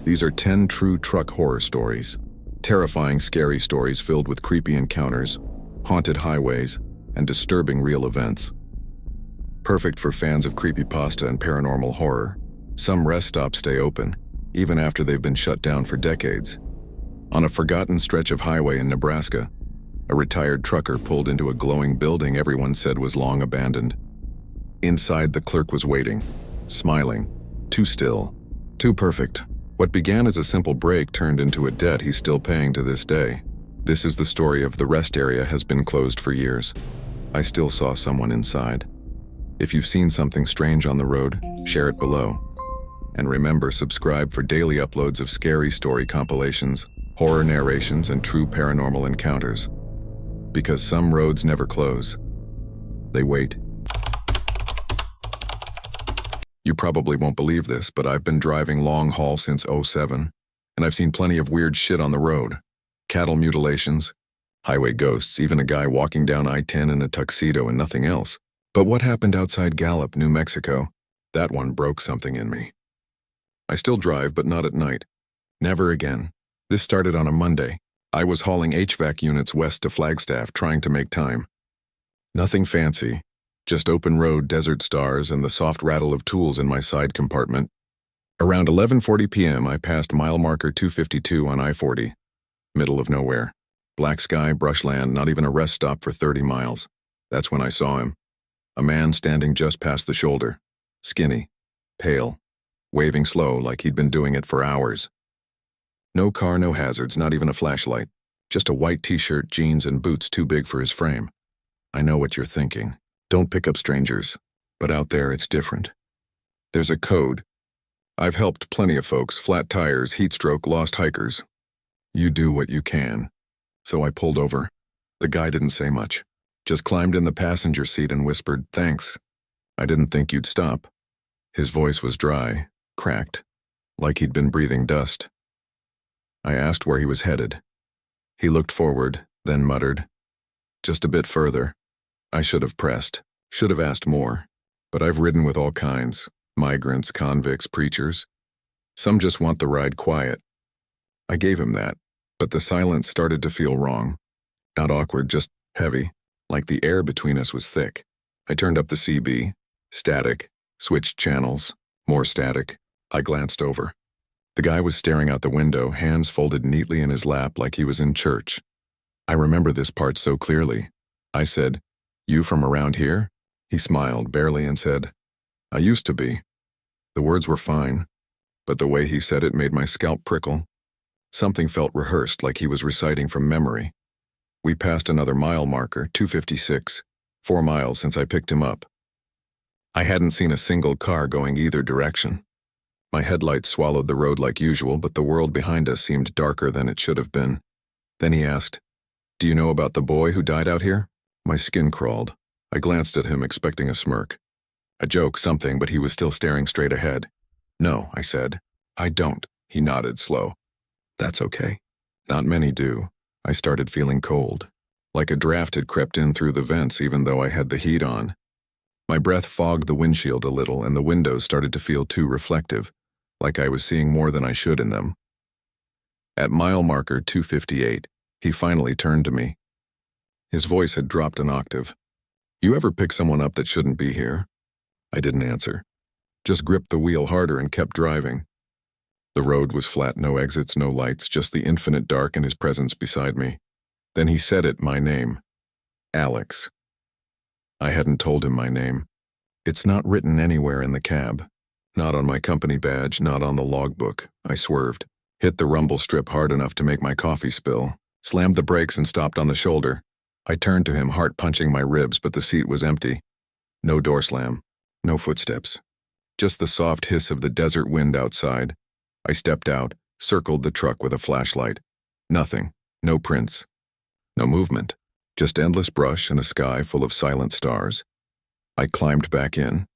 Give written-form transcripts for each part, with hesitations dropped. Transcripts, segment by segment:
These are 10 true truck horror stories. Terrifying, scary stories filled with creepy encounters, haunted highways, and disturbing real events. Perfect for fans of creepypasta and paranormal horror. Some rest stops stay open, even after they've been shut down for decades. On a forgotten stretch of highway in Nebraska, a retired trucker pulled into a glowing building everyone said was long abandoned. Inside, the clerk was waiting, smiling, too still, too perfect. What began as a simple break turned into a debt he's still paying to this day. This is the story of the rest area has been closed for years. I still saw someone inside. If you've seen something strange on the road, share it below. And remember, subscribe for daily uploads of scary story compilations, horror narrations, and true paranormal encounters. Because some roads never close. They wait. You probably won't believe this, but I've been driving long haul since '07, and I've seen plenty of weird shit on the road. Cattle mutilations, highway ghosts, even a guy walking down I-10 in a tuxedo and nothing else. But what happened outside Gallup, New Mexico? That one broke something in me. I still drive, but not at night. Never again. This started on a Monday. I was hauling HVAC units west to Flagstaff, trying to make time. Nothing fancy, just open road, desert stars, and the soft rattle of tools in my side compartment. Around 11:40 p.m., I passed mile marker 252 on I-40. Middle of nowhere. Black sky, brushland, not even a rest stop for 30 miles. That's when I saw him. A man standing just past the shoulder. Skinny. Pale. Waving slow like he'd been doing it for hours. No car, no hazards, not even a flashlight. Just a white t-shirt, jeans, and boots too big for his frame. I know what you're thinking. Don't pick up strangers. But out there, it's different. There's a code. I've helped plenty of folks, flat tires, heat stroke, lost hikers. You do what you can. So I pulled over. The guy didn't say much. Just climbed in the passenger seat and whispered, "Thanks. I didn't think you'd stop." His voice was dry, cracked, like he'd been breathing dust. I asked where he was headed. He looked forward, then muttered, "Just a bit further." I should have pressed, should have asked more, but I've ridden with all kinds, migrants, convicts, preachers. Some just want the ride quiet. I gave him that, but the silence started to feel wrong. Not awkward, just heavy, like the air between us was thick. I turned up the CB, static, switched channels, more static. I glanced over. The guy was staring out the window, hands folded neatly in his lap like he was in church. I remember this part so clearly. I said, "You from around here?" He smiled barely and said, "I used to be." The words were fine, but the way he said it made my scalp prickle. Something felt rehearsed, like he was reciting from memory. We passed another mile marker, 256, 4 miles since I picked him up. I hadn't seen a single car going either direction. My headlights swallowed the road like usual, but the world behind us seemed darker than it should have been. Then he asked, "Do you know about the boy who died out here?" My skin crawled. I glanced at him, expecting a smirk. A joke, something, but he was still staring straight ahead. "No," I said. "I don't." He nodded, slow. "That's okay." Not many do. I started feeling cold. Like a draft had crept in through the vents even though I had the heat on. My breath fogged the windshield a little and the windows started to feel too reflective, like I was seeing more than I should in them. At mile marker 258, he finally turned to me. His voice had dropped an octave. "You ever pick someone up that shouldn't be here?" I didn't answer. Just gripped the wheel harder and kept driving. The road was flat, no exits, no lights, just the infinite dark and his presence beside me. Then he said it, my name. Alex. I hadn't told him my name. It's not written anywhere in the cab. Not on my company badge, not on the logbook. I swerved, hit the rumble strip hard enough to make my coffee spill, slammed the brakes and stopped on the shoulder. I turned to him, heart punching my ribs, but the seat was empty. No door slam, no footsteps. Just the soft hiss of the desert wind outside. I stepped out, circled the truck with a flashlight. Nothing, no prints, no movement, just endless brush and a sky full of silent stars. I climbed back in,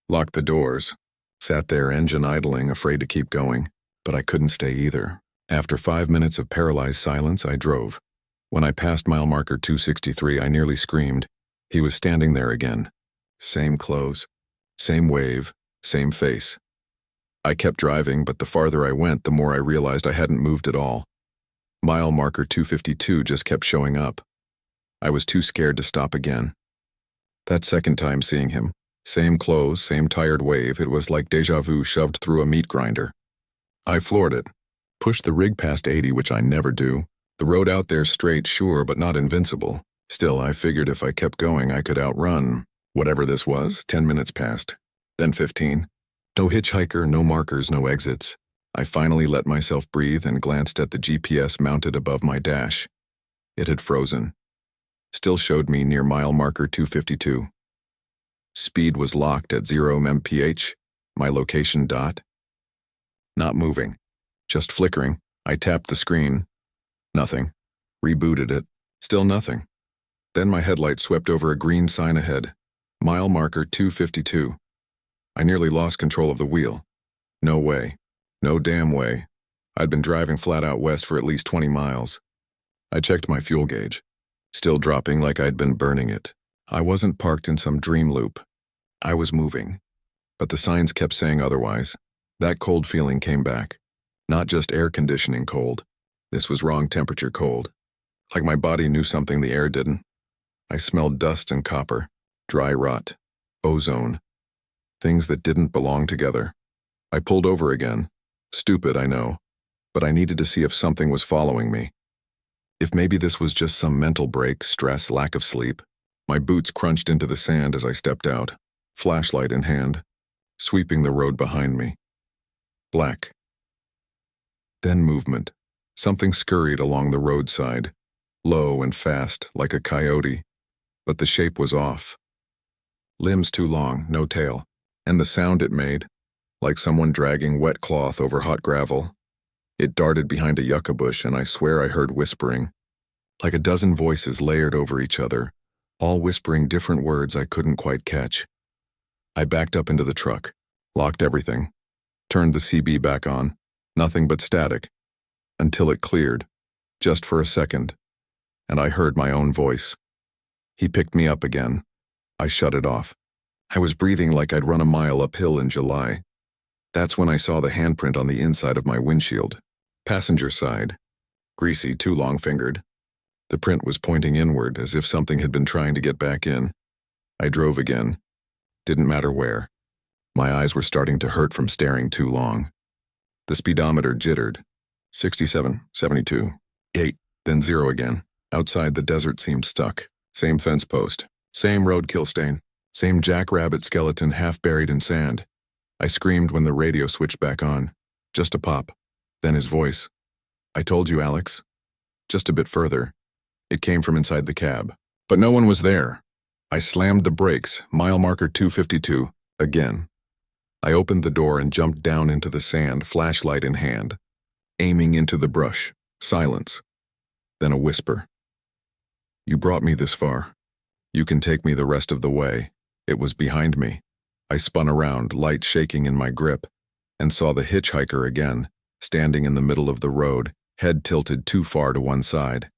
locked the doors, sat there engine idling, afraid to keep going, but I couldn't stay either. After 5 minutes of paralyzed silence, I drove. When I passed mile marker 263, I nearly screamed. He was standing there again. Same clothes, same wave, same face. I kept driving, but the farther I went, the more I realized I hadn't moved at all. Mile marker 252 just kept showing up. I was too scared to stop again. That second time seeing him, same clothes, same tired wave, it was like deja vu shoved through a meat grinder. I floored it. Pushed the rig past 80, which I never do. The road out there straight, sure, but not invincible. Still, I figured if I kept going, I could outrun whatever this was. 10 minutes passed. Then 15. No hitchhiker, no markers, no exits. I finally let myself breathe and glanced at the GPS mounted above my dash. It had frozen. Still showed me near mile marker 252. Speed was locked at 0 mph. My location dot. Not moving. Just flickering. I tapped the screen. Nothing. Rebooted it. Still nothing. Then my headlight swept over a green sign ahead. Mile marker 252. I nearly lost control of the wheel. No way. No damn way. I'd been driving flat out west for at least 20 miles. I checked my fuel gauge. Still dropping like I'd been burning it. I wasn't parked in some dream loop. I was moving. But the signs kept saying otherwise. That cold feeling came back. Not just air conditioning cold. This was wrong temperature cold. Like my body knew something the air didn't. I smelled dust and copper, dry rot, ozone. Things that didn't belong together. I pulled over again. Stupid, I know. But I needed to see if something was following me. If maybe this was just some mental break, stress, lack of sleep. My boots crunched into the sand as I stepped out, flashlight in hand, sweeping the road behind me. Black. Then movement. Something scurried along the roadside, low and fast, like a coyote, but the shape was off. Limbs too long, no tail, and the sound it made, like someone dragging wet cloth over hot gravel. It darted behind a yucca bush, and I swear I heard whispering, like a dozen voices layered over each other, all whispering different words I couldn't quite catch. I backed up into the truck, locked everything, turned the CB back on, nothing but static, until it cleared, just for a second, and I heard my own voice. He picked me up again. I shut it off. I was breathing like I'd run a mile uphill in July. That's when I saw the handprint on the inside of my windshield. Passenger side. Greasy, too long-fingered. The print was pointing inward, as if something had been trying to get back in. I drove again. Didn't matter where. My eyes were starting to hurt from staring too long. The speedometer jittered. 67, 72, 8, then 0 again. Outside, the desert seemed stuck. Same fence post. Same roadkill stain. Same jackrabbit skeleton half buried in sand. I screamed when the radio switched back on. Just a pop. Then his voice. "I told you, Alex." Just a bit further. It came from inside the cab. But no one was there. I slammed the brakes, mile marker 252, again. I opened the door and jumped down into the sand, flashlight in hand. Aiming into the brush. Silence. Then a whisper. "You brought me this far. You can take me the rest of the way." It was behind me. I spun around, light shaking in my grip, and saw the hitchhiker again, standing in the middle of the road, head tilted too far to one side.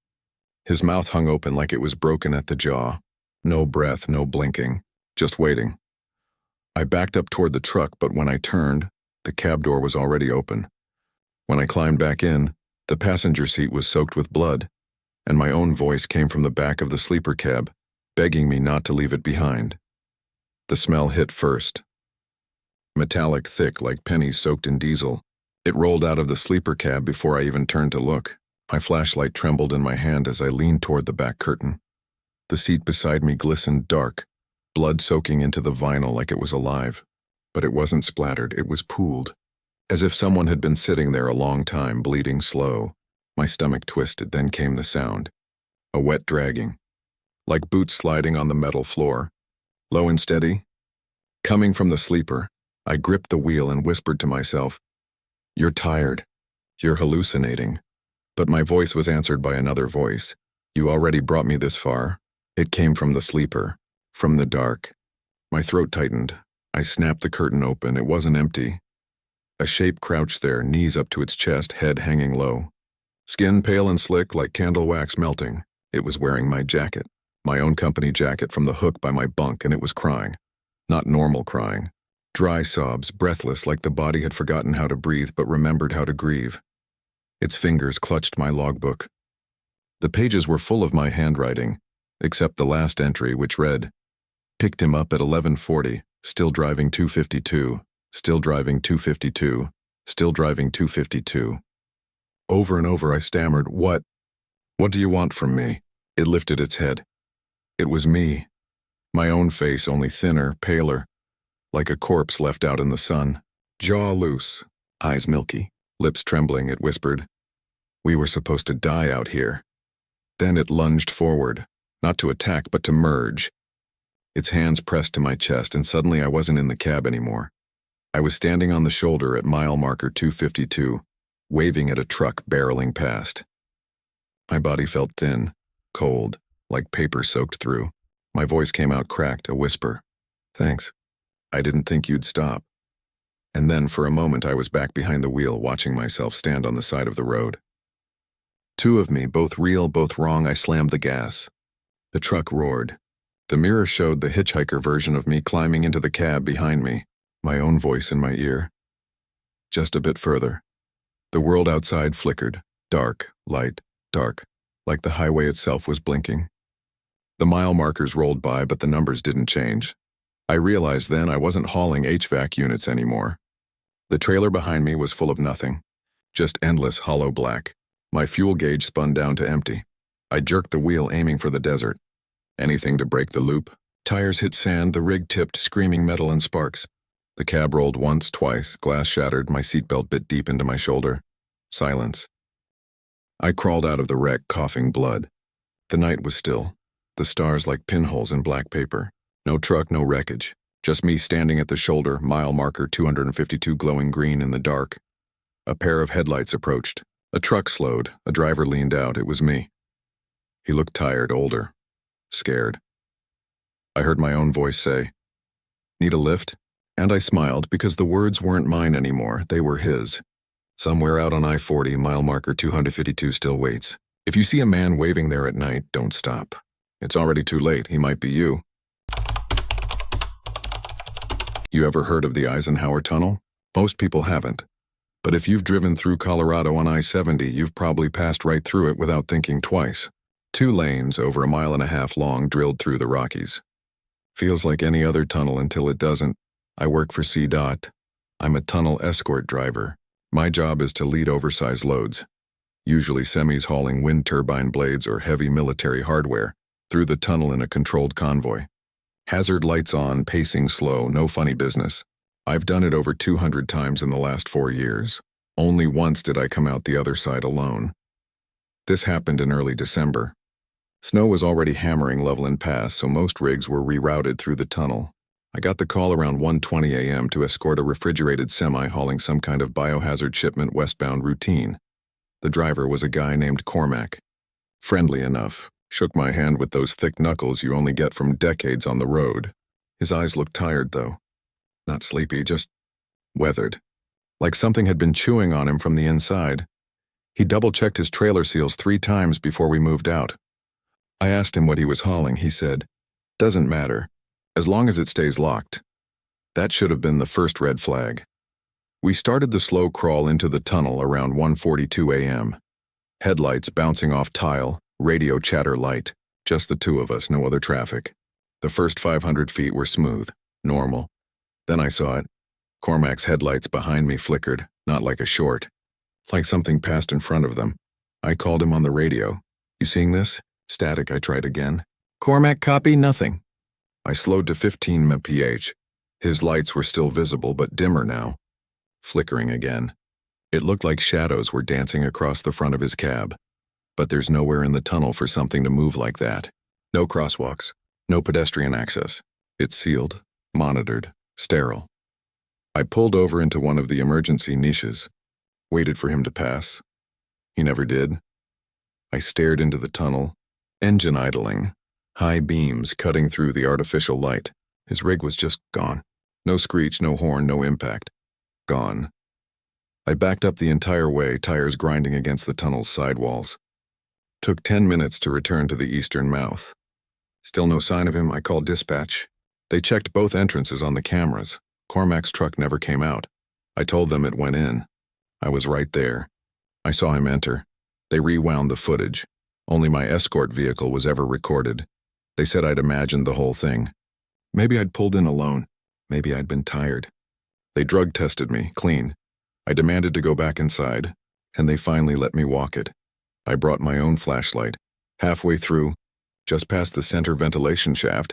His mouth hung open like it was broken at the jaw. No breath, no blinking, just waiting. I backed up toward the truck, but when I turned, the cab door was already open. When I climbed back in, the passenger seat was soaked with blood, and my own voice came from the back of the sleeper cab, begging me not to leave it behind. The smell hit first. Metallic, thick, like pennies soaked in diesel. It rolled out of the sleeper cab before I even turned to look. My flashlight trembled in my hand as I leaned toward the back curtain. The seat beside me glistened dark, blood soaking into the vinyl like it was alive. But it wasn't splattered, it was pooled. As if someone had been sitting there a long time, bleeding slow. My stomach twisted, then came the sound. A wet dragging. Like boots sliding on the metal floor. Low and steady. Coming from the sleeper, I gripped the wheel and whispered to myself, "You're tired. You're hallucinating." But my voice was answered by another voice. "You already brought me this far." It came from the sleeper, from the dark. My throat tightened. I snapped the curtain open. It wasn't empty. A shape crouched there, knees up to its chest, head hanging low. Skin pale and slick like candle wax melting. It was wearing my jacket, my own company jacket from the hook by my bunk, and it was crying. Not normal crying. Dry sobs, breathless like the body had forgotten how to breathe but remembered how to grieve. Its fingers clutched my logbook. The pages were full of my handwriting, except the last entry, which read, "Picked him up at 11:40, still driving 252, still driving 252, still driving 252. Over and over I stammered, "What? What do you want from me?" It lifted its head. It was me. My own face, only thinner, paler, like a corpse left out in the sun. Jaw loose, eyes milky, lips trembling, it whispered, "We were supposed to die out here." Then it lunged forward, not to attack but to merge. Its hands pressed to my chest, and suddenly I wasn't in the cab anymore. I was standing on the shoulder at mile marker 252, waving at a truck barreling past. My body felt thin, cold, like paper soaked through. My voice came out cracked, a whisper. "Thanks. I didn't think you'd stop." And then for a moment I was back behind the wheel, watching myself stand on the side of the road. Two of me, both real, both wrong. I slammed the gas. The truck roared. The mirror showed the hitchhiker version of me climbing into the cab behind me, my own voice in my ear. Just a bit further. The world outside flickered, dark, light, dark, like the highway itself was blinking. The mile markers rolled by, but the numbers didn't change. I realized then I wasn't hauling HVAC units anymore. The trailer behind me was full of nothing, just endless hollow black. My fuel gauge spun down to empty. I jerked the wheel, aiming for the desert. Anything to break the loop. Tires hit sand, the rig tipped, screaming metal and sparks. The cab rolled once, twice, glass shattered, my seatbelt bit deep into my shoulder. Silence. I crawled out of the wreck, coughing blood. The night was still, the stars like pinholes in black paper. No truck, no wreckage. Just me standing at the shoulder, mile marker 252 glowing green in the dark. A pair of headlights approached. A truck slowed. A driver leaned out. It was me. He looked tired, older, scared. I heard my own voice say, "Need a lift?" And I smiled because the words weren't mine anymore. They were his. Somewhere out on I-40, mile marker 252 still waits. If you see a man waving there at night, don't stop. It's already too late. He might be you. You ever heard of the Eisenhower Tunnel? Most people haven't. But if you've driven through Colorado on I-70, you've probably passed right through it without thinking twice. 2 lanes over 1.5 miles long drilled through the Rockies. Feels like any other tunnel until it doesn't. I work for CDOT. I'm a tunnel escort driver. My job is to lead oversized loads, usually semis hauling wind turbine blades or heavy military hardware, through the tunnel in a controlled convoy. Hazard lights on, pacing slow, no funny business. I've done it over 200 times in the last 4 years. Only once did I come out the other side alone. This happened in early December. Snow was already hammering Loveland Pass, so most rigs were rerouted through the tunnel. I got the call around 1:20 a.m. to escort a refrigerated semi hauling some kind of biohazard shipment westbound routine. The driver was a guy named Cormac. Friendly enough, shook my hand with those thick knuckles you only get from decades on the road. His eyes looked tired, though. Not sleepy, just weathered. Like something had been chewing on him from the inside. He double-checked his trailer seals 3 times before we moved out. I asked him what he was hauling. He said, "Doesn't matter, as long as it stays locked." That should have been the first red flag. We started the slow crawl into the tunnel around 1:42 a.m. Headlights bouncing off tile, radio chatter light. Just the 2 of us, no other traffic. The first 500 feet were smooth, normal. Then I saw it. Cormac's headlights behind me flickered, not like a short. Like something passed in front of them. I called him on the radio. "You seeing this?" Static, I tried again. "Cormac, copy, nothing." I slowed to 15 mph. His lights were still visible, but dimmer now. Flickering again. It looked like shadows were dancing across the front of his cab. But there's nowhere in the tunnel for something to move like that. No crosswalks, no pedestrian access. It's sealed, monitored, sterile. I pulled over into one of the emergency niches, waited for him to pass. He never did. I stared into the tunnel, engine idling, high beams cutting through the artificial light. His rig was just gone. No screech, no horn, no impact. Gone. I backed up the entire way, tires grinding against the tunnel's sidewalls. Took 10 minutes to return to the eastern mouth. Still no sign of him. I called dispatch. They checked both entrances on the cameras. Cormac's truck never came out. I told them it went in. I was right there. I saw him enter. They rewound the footage. Only my escort vehicle was ever recorded. They said I'd imagined the whole thing. Maybe I'd pulled in alone. Maybe I'd been tired. They drug tested me, clean. I demanded to go back inside, and they finally let me walk it. I brought my own flashlight. Halfway through, just past the center ventilation shaft,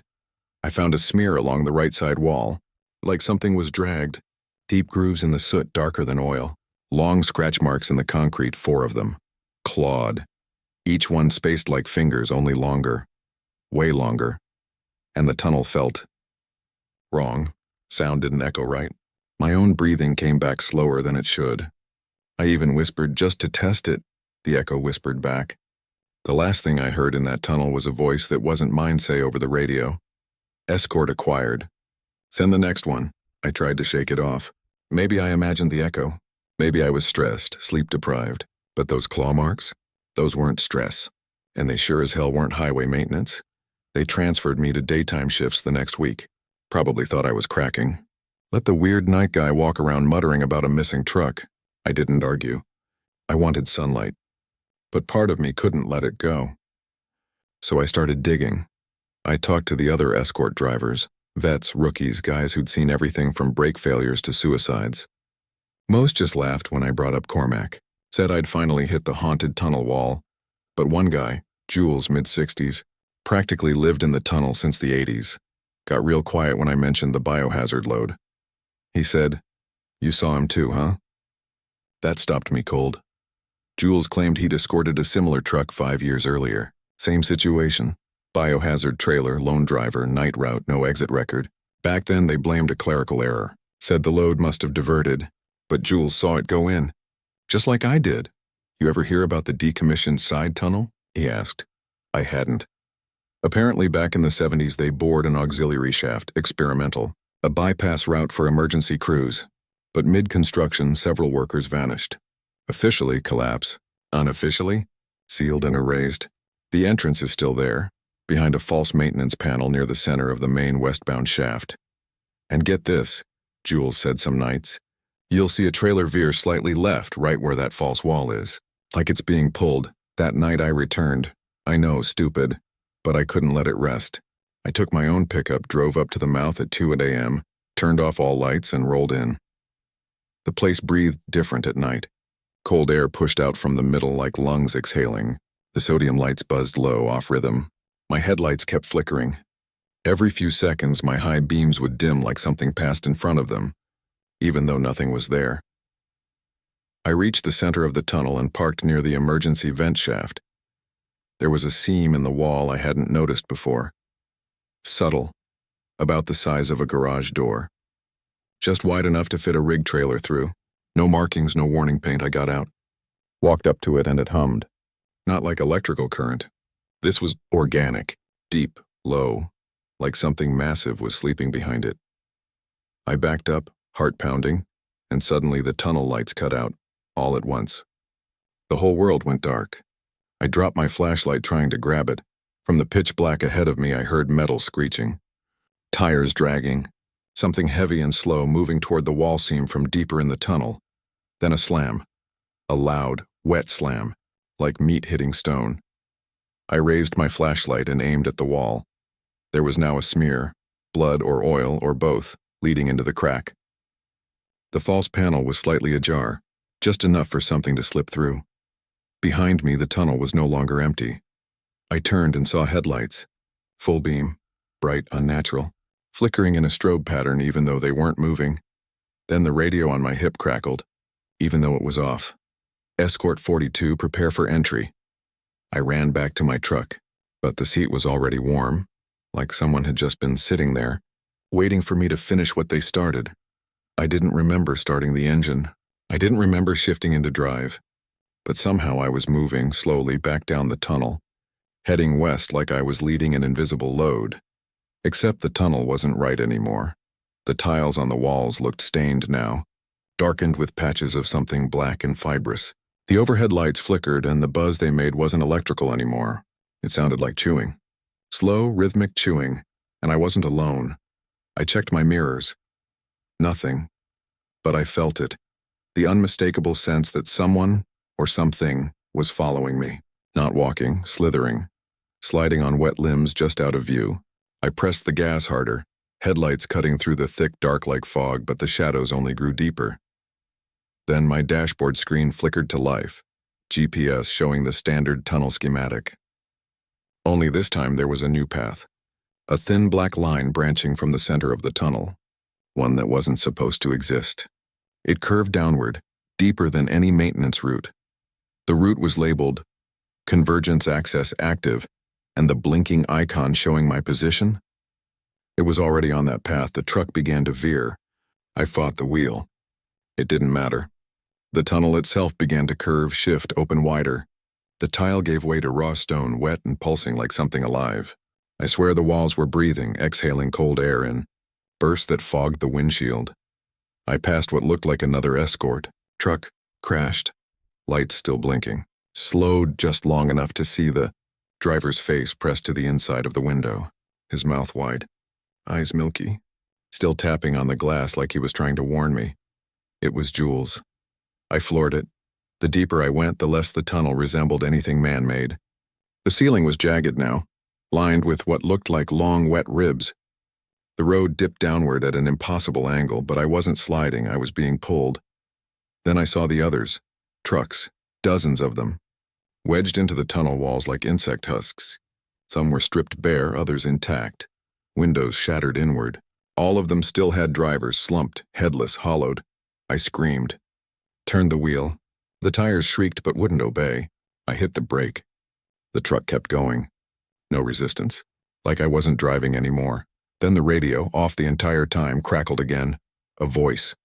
I found a smear along the right side wall, like something was dragged. Deep grooves in the soot darker than oil. Long scratch marks in the concrete, 4 of them. Clawed. Each one spaced like fingers, only longer. Way longer. And the tunnel felt wrong. Sound didn't echo right. My own breathing came back slower than it should. I even whispered, just to test it, the echo whispered back. The last thing I heard in that tunnel was a voice that wasn't mine say over the radio. Escort acquired. Send the next one. I tried to shake it off. Maybe I imagined the echo. Maybe I was stressed, sleep-deprived. But those claw marks? Those weren't stress. And they sure as hell weren't highway maintenance. They transferred me to daytime shifts the next week. Probably thought I was cracking. Let the weird night guy walk around muttering about a missing truck. I didn't argue. I wanted sunlight. But part of me couldn't let it go. So I started digging. I talked to the other escort drivers, vets, rookies, guys who'd seen everything from brake failures to suicides. Most just laughed when I brought up Cormac, said I'd finally hit the haunted tunnel wall. But one guy, Jules, mid-60s, practically lived in the tunnel since the 80s. Got real quiet when I mentioned the biohazard load. He said, "You saw him too, huh?" That stopped me cold. Jules claimed he'd escorted a similar truck 5 years earlier. Same situation. Biohazard trailer, lone driver, night route, no exit record. Back then they blamed a clerical error. Said the load must have diverted. But Jules saw it go in. Just like I did. You ever hear about the decommissioned side tunnel? He asked. I hadn't. Apparently back in the 70s they bored an auxiliary shaft, experimental, a bypass route for emergency crews. But mid-construction several workers vanished. Officially collapse. Unofficially? Sealed and erased. The entrance is still there, behind a false maintenance panel near the center of the main westbound shaft. And get this, Jules said some nights, you'll see a trailer veer slightly left right where that false wall is, like it's being pulled. That night I returned. I know, stupid, but I couldn't let it rest. I took my own pickup, drove up to the mouth at 2 a.m., turned off all lights, and rolled in. The place breathed different at night. Cold air pushed out from the middle like lungs exhaling. The sodium lights buzzed low, off rhythm. My headlights kept flickering. Every few seconds, my high beams would dim like something passed in front of them, even though nothing was there. I reached the center of the tunnel and parked near the emergency vent shaft. There was a seam in the wall I hadn't noticed before. Subtle, about the size of a garage door. Just wide enough to fit a rig trailer through. No markings, no warning paint. I got out. Walked up to it and it hummed. Not like electrical current. This was organic, deep, low, like something massive was sleeping behind it. I backed up, heart pounding, and suddenly the tunnel lights cut out, all at once. The whole world went dark. I dropped my flashlight trying to grab it. From the pitch black ahead of me, I heard metal screeching. Tires dragging. Something heavy and slow moving toward the wall seam from deeper in the tunnel. Then a slam. A loud, wet slam, like meat hitting stone. I raised my flashlight and aimed at the wall. There was now a smear, blood or oil or both, leading into the crack. The false panel was slightly ajar, just enough for something to slip through. Behind me, the tunnel was no longer empty. I turned and saw headlights. Full beam, bright, unnatural, flickering in a strobe pattern even though they weren't moving. Then the radio on my hip crackled, even though it was off. Escort 42, prepare for entry. I ran back to my truck, but the seat was already warm, like someone had just been sitting there, waiting for me to finish what they started. I didn't remember starting the engine. I didn't remember shifting into drive. But somehow I was moving slowly back down the tunnel, heading west like I was leading an invisible load. Except the tunnel wasn't right anymore. The tiles on the walls looked stained now, darkened with patches of something black and fibrous. The overhead lights flickered and the buzz they made wasn't electrical anymore. It sounded like chewing. Slow, rhythmic chewing, and I wasn't alone. I checked my mirrors. Nothing. But I felt it. The unmistakable sense that someone, or something, was following me. Not walking, slithering, sliding on wet limbs just out of view. I pressed the gas harder, headlights cutting through the thick dark like fog, but the shadows only grew deeper. Then my dashboard screen flickered to life, GPS showing the standard tunnel schematic. Only this time there was a new path. A thin black line branching from the center of the tunnel, one that wasn't supposed to exist. It curved downward, deeper than any maintenance route. The route was labeled Convergence Access Active, and the blinking icon showing my position? It was already on that path. The truck began to veer. I fought the wheel. It didn't matter. The tunnel itself began to curve, shift, open wider. The tile gave way to raw stone, wet and pulsing like something alive. I swear the walls were breathing, exhaling cold air in bursts that fogged the windshield. I passed what looked like another escort. Truck crashed, lights still blinking. Slowed just long enough to see the driver's face pressed to the inside of the window, his mouth wide, eyes milky, still tapping on the glass like he was trying to warn me. It was Jules. I floored it. The deeper I went, the less the tunnel resembled anything man-made. The ceiling was jagged now, lined with what looked like long, wet ribs. The road dipped downward at an impossible angle, but I wasn't sliding, I was being pulled. Then I saw the others, trucks, dozens of them, wedged into the tunnel walls like insect husks. Some were stripped bare, others intact, windows shattered inward. All of them still had drivers, slumped, headless, hollowed. I screamed, turned the wheel. The tires shrieked but wouldn't obey. I hit the brake. The truck kept going. No resistance, like I wasn't driving anymore. Then the radio, off the entire time, crackled again. A voice.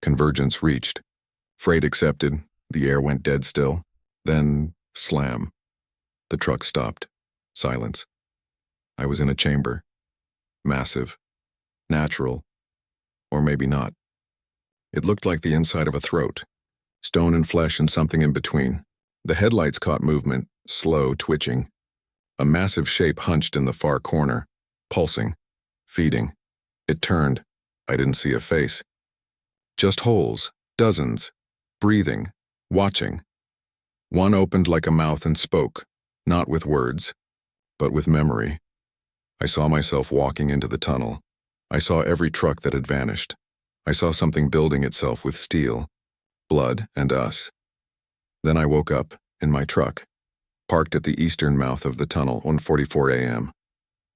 Convergence reached. Freight accepted. The air went dead still. Then, slam. The truck stopped. Silence. I was in a chamber. Massive. Natural. Or maybe not. It looked like the inside of a throat. Stone and flesh and something in between. The headlights caught movement, slow, twitching. A massive shape hunched in the far corner, pulsing, feeding. It turned. I didn't see a face. Just holes, dozens, breathing, watching. One opened like a mouth and spoke, not with words, but with memory. I saw myself walking into the tunnel. I saw every truck that had vanished. I saw something building itself with steel, blood, and us. Then I woke up, in my truck, parked at the eastern mouth of the tunnel, 1:44 a.m.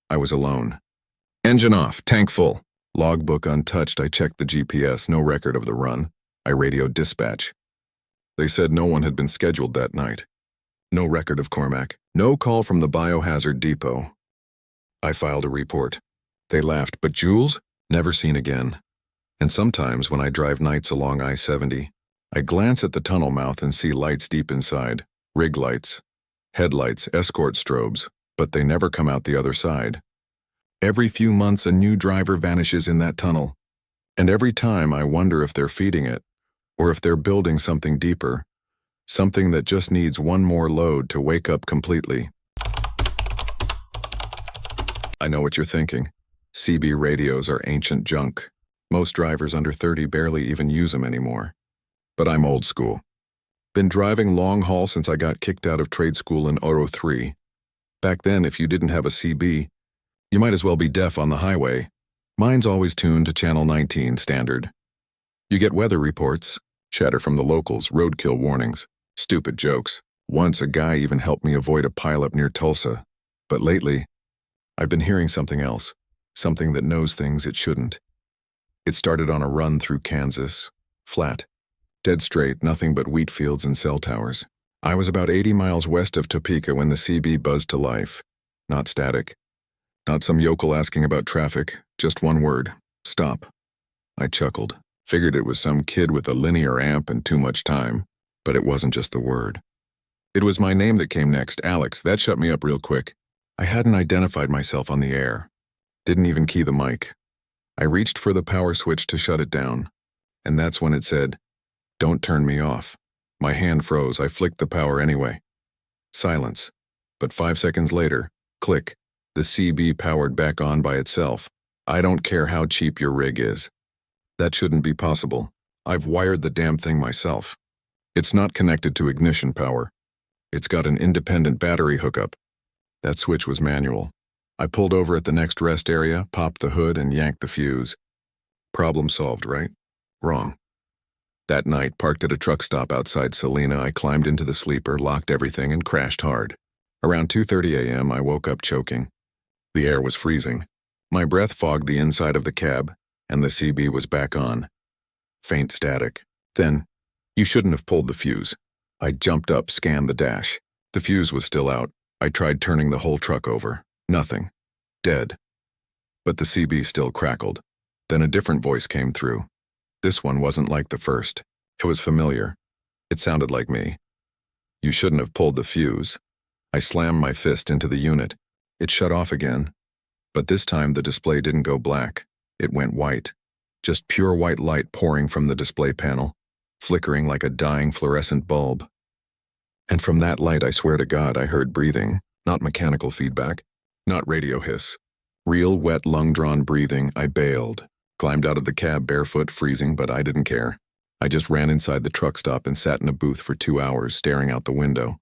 I was alone. Engine off, tank full. Logbook untouched. I checked the GPS, no record of the run. I radioed dispatch. They said no one had been scheduled that night. No record of Cormac. No call from the biohazard depot. I filed a report. They laughed, but Jules? Never seen again. And sometimes when I drive nights along I-70, I glance at the tunnel mouth and see lights deep inside. Rig lights, headlights, escort strobes, but they never come out the other side. Every few months a new driver vanishes in that tunnel. And every time I wonder if they're feeding it, or if they're building something deeper, something that just needs one more load to wake up completely. I know what you're thinking. CB radios are ancient junk. Most drivers under 30 barely even use them anymore. But I'm old school. Been driving long haul since I got kicked out of trade school in '03. Back then, if you didn't have a CB, you might as well be deaf on the highway. Mine's always tuned to channel 19 standard. You get weather reports, chatter from the locals, roadkill warnings, stupid jokes. Once a guy even helped me avoid a pileup near Tulsa. But lately, I've been hearing something else, something that knows things it shouldn't. It started on a run through Kansas, flat, dead straight, nothing but wheat fields and cell towers. I was about 80 miles west of Topeka when the CB buzzed to life. Not static. Not some yokel asking about traffic, just one word, stop. I chuckled, figured it was some kid with a linear amp and too much time, but it wasn't just the word. It was my name that came next, Alex. That shut me up real quick. I hadn't identified myself on the air. Didn't even key the mic. I reached for the power switch to shut it down, and that's when it said, "Don't turn me off." My hand froze. I flicked the power anyway. Silence. But 5 seconds later, click. The CB powered back on by itself. I don't care how cheap your rig is. That shouldn't be possible. I've wired the damn thing myself. It's not connected to ignition power. It's got an independent battery hookup. That switch was manual. I pulled over at the next rest area, popped the hood, and yanked the fuse. Problem solved, right? Wrong. That night, parked at a truck stop outside Salina, I climbed into the sleeper, locked everything, and crashed hard. Around 2:30 a.m., I woke up choking. The air was freezing. My breath fogged the inside of the cab, and the CB was back on. Faint static. Then, you shouldn't have pulled the fuse. I jumped up, scanned the dash. The fuse was still out. I tried turning the whole truck over. Nothing. Dead. But the CB still crackled. Then a different voice came through. This one wasn't like the first. It was familiar. It sounded like me. You shouldn't have pulled the fuse. I slammed my fist into the unit. It shut off again. But this time the display didn't go black. It went white. Just pure white light pouring from the display panel, flickering like a dying fluorescent bulb. And from that light, I swear to God, I heard breathing, not mechanical feedback, not radio hiss. Real wet lung-drawn breathing. I bailed. Climbed out of the cab barefoot, freezing, but I didn't care. I just ran inside the truck stop and sat in a booth for 2 hours, staring out the window.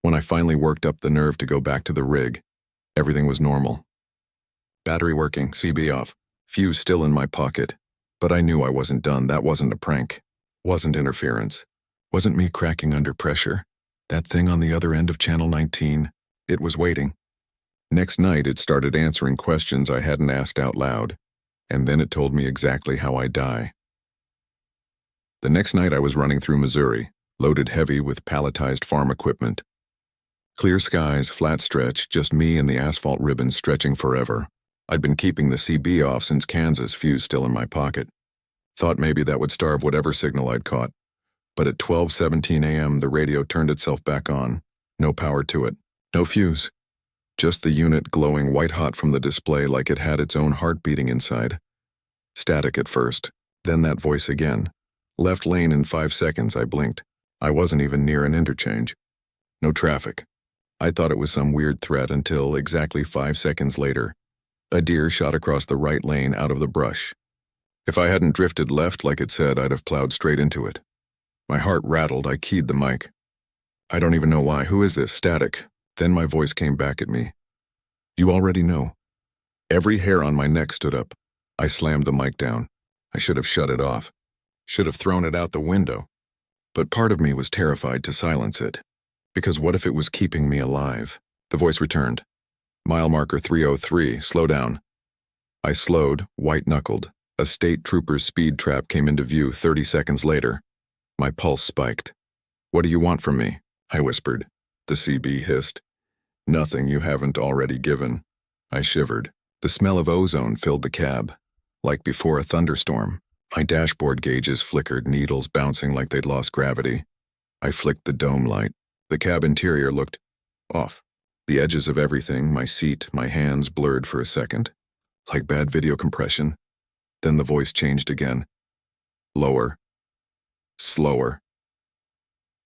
When I finally worked up the nerve to go back to the rig, everything was normal. Battery working, CB off, fuse still in my pocket. But I knew I wasn't done. That wasn't a prank. Wasn't interference. Wasn't me cracking under pressure. That thing on the other end of Channel 19, it was waiting. Next night, it started answering questions I hadn't asked out loud. And then it told me exactly how I die. The next night I was running through Missouri, loaded heavy with palletized farm equipment. Clear skies, flat stretch, just me and the asphalt ribbon stretching forever. I'd been keeping the CB off since Kansas, fuse still in my pocket. Thought maybe that would starve whatever signal I'd caught. But at 12:17 a.m. the radio turned itself back on. No power to it. No fuse. Just the unit glowing white-hot from the display like it had its own heart beating inside. Static at first, then that voice again. Left lane in 5 seconds, I blinked. I wasn't even near an interchange. No traffic. I thought it was some weird threat until, exactly 5 seconds later, a deer shot across the right lane out of the brush. If I hadn't drifted left like it said, I'd have plowed straight into it. My heart rattled, I keyed the mic. I don't even know why. Who is this? Static. Then my voice came back at me. You already know. Every hair on my neck stood up. I slammed the mic down. I should have shut it off. Should have thrown it out the window. But part of me was terrified to silence it. Because what if it was keeping me alive? The voice returned. Mile marker 303, slow down. I slowed, white-knuckled. A state trooper's speed trap came into view 30 seconds later. My pulse spiked. What do you want from me? I whispered. The CB hissed. Nothing you haven't already given. I shivered. The smell of ozone filled the cab. Like before a thunderstorm. My dashboard gauges flickered, needles bouncing like they'd lost gravity. I flicked the dome light. The cab interior looked off. The edges of everything, my seat, my hands blurred for a second. Like bad video compression. Then the voice changed again. Lower. Slower.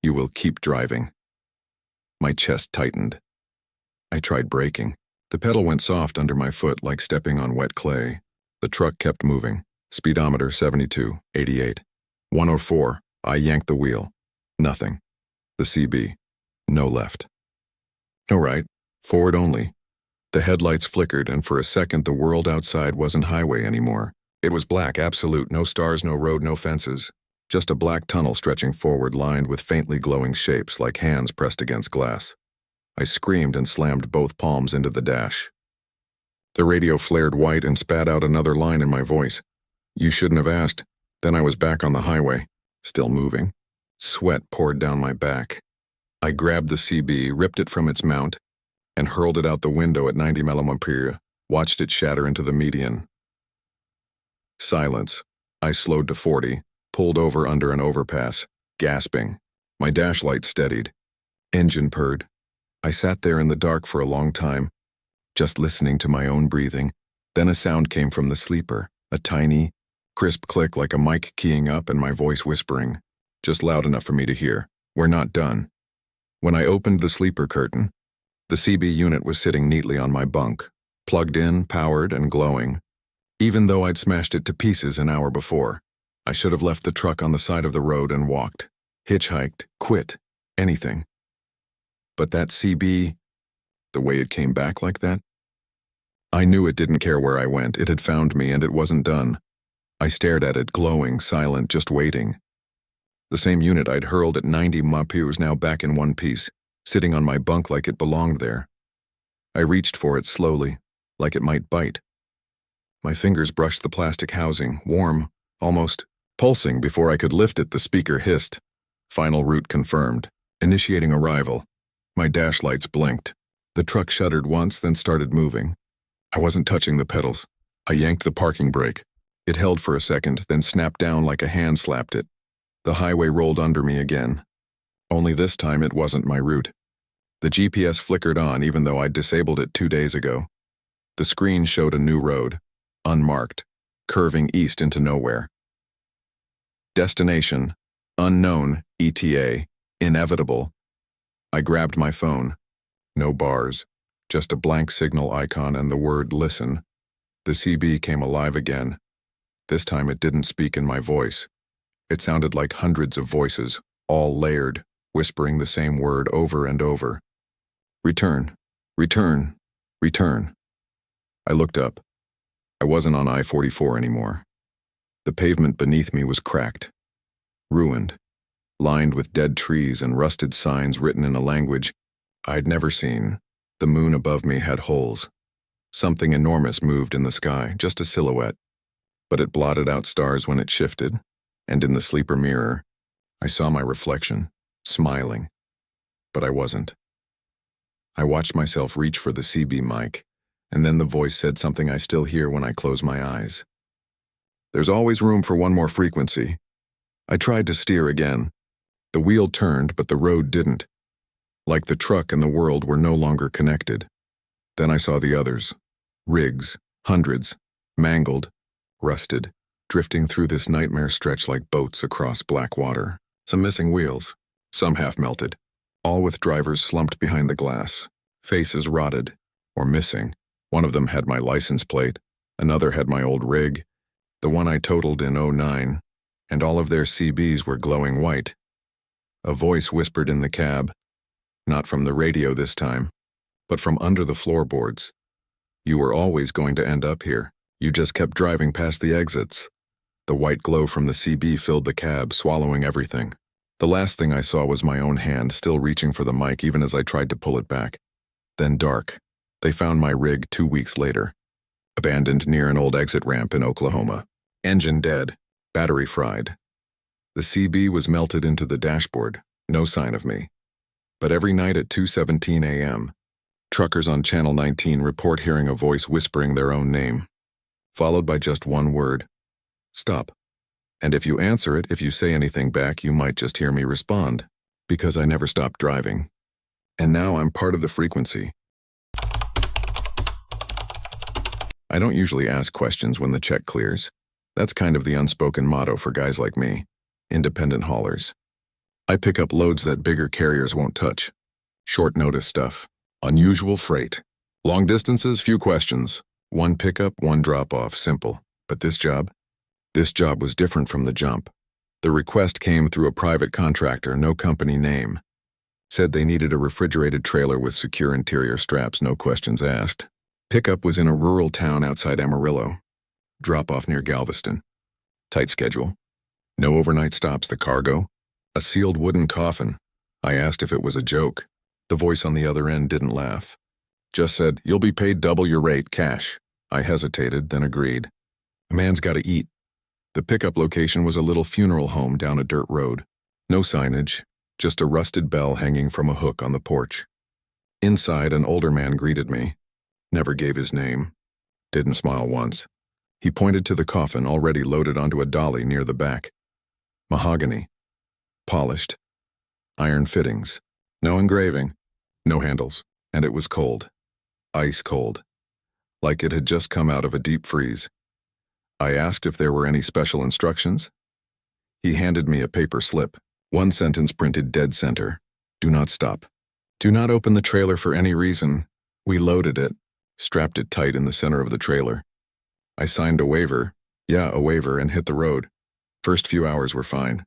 You will keep driving. My chest tightened. I tried braking. The pedal went soft under my foot like stepping on wet clay. The truck kept moving. Speedometer 72, 88. 104. I yanked the wheel. Nothing. The CB. No left. No right. Forward only. The headlights flickered, and for a second the world outside wasn't highway anymore. It was black, absolute, no stars, no road, no fences. Just a black tunnel stretching forward, lined with faintly glowing shapes like hands pressed against glass. I screamed and slammed both palms into the dash. The radio flared white and spat out another line in my voice. You shouldn't have asked. Then I was back on the highway, still moving. Sweat poured down my back. I grabbed the CB, ripped it from its mount, and hurled it out the window at 90 milliampere, watched it shatter into the median. Silence. I slowed to 40, pulled over under an overpass, gasping. My dash light steadied. Engine purred. I sat there in the dark for a long time, just listening to my own breathing. Then a sound came from the sleeper, a tiny, crisp click like a mic keying up and my voice whispering, just loud enough for me to hear. We're not done. When I opened the sleeper curtain, the CB unit was sitting neatly on my bunk, plugged in, powered, and glowing. Even though I'd smashed it to pieces an hour before, I should have left the truck on the side of the road and walked, hitchhiked, quit, anything. But that CB, the way it came back like that? I knew it didn't care where I went. It had found me and it wasn't done. I stared at it, glowing, silent, just waiting. The same unit I'd hurled at 90 mph was now back in one piece, sitting on my bunk like it belonged there. I reached for it slowly, like it might bite. My fingers brushed the plastic housing, warm, almost pulsing. Before I could lift it, the speaker hissed. Final route confirmed. Initiating arrival. My dash lights blinked. The truck shuddered once, then started moving. I wasn't touching the pedals. I yanked the parking brake. It held for a second, then snapped down like a hand slapped it. The highway rolled under me again. Only this time it wasn't my route. The GPS flickered on even though I'd disabled it 2 days ago. The screen showed a new road, unmarked, curving east into nowhere. Destination, unknown, ETA, inevitable. I grabbed my phone. No bars, just a blank signal icon and the word listen. The CB came alive again. This time it didn't speak in my voice. It sounded like hundreds of voices, all layered, whispering the same word over and over. Return, return, return. I looked up. I wasn't on I-44 anymore. The pavement beneath me was cracked, ruined, lined with dead trees and rusted signs written in a language I'd never seen. The moon above me had holes. Something enormous moved in the sky, just a silhouette. But it blotted out stars when it shifted, and in the sleeper mirror, I saw my reflection, smiling. But I wasn't. I watched myself reach for the CB mic, and then the voice said something I still hear when I close my eyes. There's always room for one more frequency. I tried to steer again. The wheel turned, but the road didn't. Like the truck and the world were no longer connected. Then I saw the others. Rigs, hundreds, mangled, rusted, drifting through this nightmare stretch like boats across black water. Some missing wheels, some half-melted, all with drivers slumped behind the glass, faces rotted, or missing. One of them had my license plate, another had my old rig, the one I totaled in '09, and all of their CBs were glowing white. A voice whispered in the cab, not from the radio this time, but from under the floorboards. You were always going to end up here. You just kept driving past the exits. The white glow from the CB filled the cab, swallowing everything. The last thing I saw was my own hand, still reaching for the mic even as I tried to pull it back. Then dark. They found my rig 2 weeks later. Abandoned near an old exit ramp in Oklahoma. Engine dead. Battery fried. The CB was melted into the dashboard. No sign of me. But every night at 2:17 a.m., truckers on Channel 19 report hearing a voice whispering their own name, followed by just one word. Stop. And if you answer it, if you say anything back, you might just hear me respond, because I never stopped driving. And now I'm part of the frequency. I don't usually ask questions when the check clears. That's kind of the unspoken motto for guys like me, independent haulers. I pick up loads that bigger carriers won't touch. Short notice stuff. Unusual freight. Long distances, few questions. One pickup, one drop-off, simple. But this job was different from the jump. The request came through a private contractor, no company name. Said they needed a refrigerated trailer with secure interior straps, no questions asked. Pickup was in a rural town outside Amarillo. Drop-off near Galveston. Tight schedule. No overnight stops. The cargo? A sealed wooden coffin. I asked if it was a joke. The voice on the other end didn't laugh. Just said, "You'll be paid double your rate, cash." I hesitated, then agreed. A man's gotta eat. The pickup location was a little funeral home down a dirt road. No signage, just a rusted bell hanging from a hook on the porch. Inside, an older man greeted me. Never gave his name. Didn't smile once. He pointed to the coffin already loaded onto a dolly near the back. Mahogany. Polished. Iron fittings. No engraving. No handles. And it was cold. Ice cold. Like it had just come out of a deep freeze. I asked if there were any special instructions. He handed me a paper slip. One sentence printed dead center. Do not stop. Do not open the trailer for any reason. We loaded it, strapped it tight in the center of the trailer. I signed a waiver. Yeah, a waiver, and hit the road. First few hours were fine.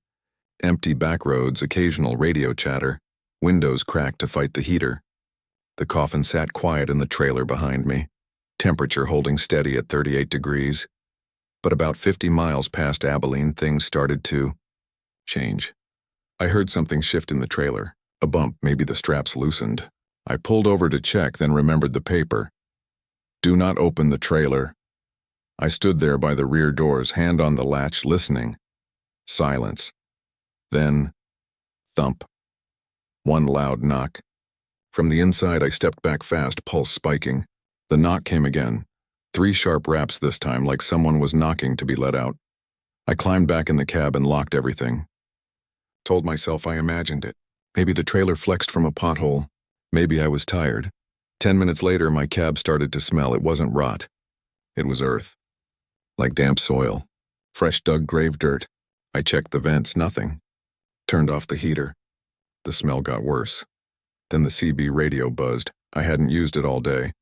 Empty back roads, occasional radio chatter, windows cracked to fight the heater. The coffin sat quiet in the trailer behind me, temperature holding steady at 38 degrees. But about 50 miles past Abilene, things started to change. I heard something shift in the trailer. A bump, maybe the straps loosened. I pulled over to check, then remembered the paper. Do not open the trailer. I stood there by the rear doors, hand on the latch, listening. Silence. Then, thump. One loud knock. From the inside, I stepped back fast, pulse spiking. The knock came again. 3 sharp raps this time, like someone was knocking to be let out. I climbed back in the cab and locked everything. Told myself I imagined it. Maybe the trailer flexed from a pothole. Maybe I was tired. 10 minutes later, my cab started to smell. It wasn't rot. It was earth. Like damp soil. Fresh dug grave dirt. I checked the vents, nothing. Turned off the heater. The smell got worse. Then the CB radio buzzed. I hadn't used it all day.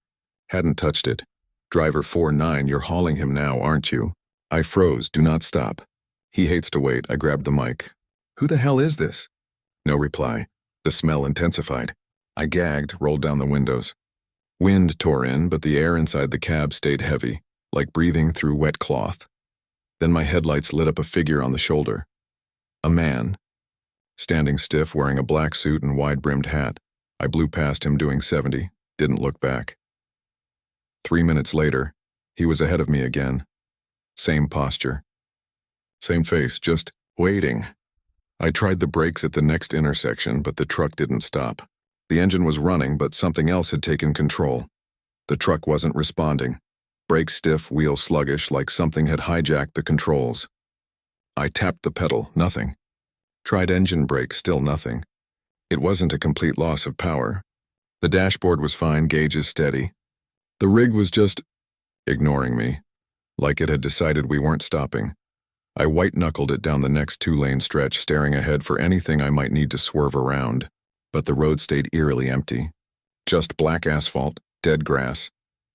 Hadn't touched it. Driver 49, you're hauling him now, aren't you? I froze. Do not stop. He hates to wait. I grabbed the mic. Who the hell is this? No reply. The smell intensified. I gagged, rolled down the windows. Wind tore in, but the air inside the cab stayed heavy, like breathing through wet cloth. Then my headlights lit up a figure on the shoulder. A man. Standing stiff, wearing a black suit and wide-brimmed hat. I blew past him doing 70, didn't look back. 3 minutes later, he was ahead of me again. Same posture. Same face, just waiting. I tried the brakes at the next intersection, but the truck didn't stop. The engine was running, but something else had taken control. The truck wasn't responding. Brakes stiff, wheel sluggish, like something had hijacked the controls. I tapped the pedal, nothing. Tried engine brake, still nothing. It wasn't a complete loss of power. The dashboard was fine, gauges steady. The rig was just ignoring me, like it had decided we weren't stopping. I white-knuckled it down the next 2-lane stretch, staring ahead for anything I might need to swerve around. But the road stayed eerily empty. Just black asphalt, dead grass,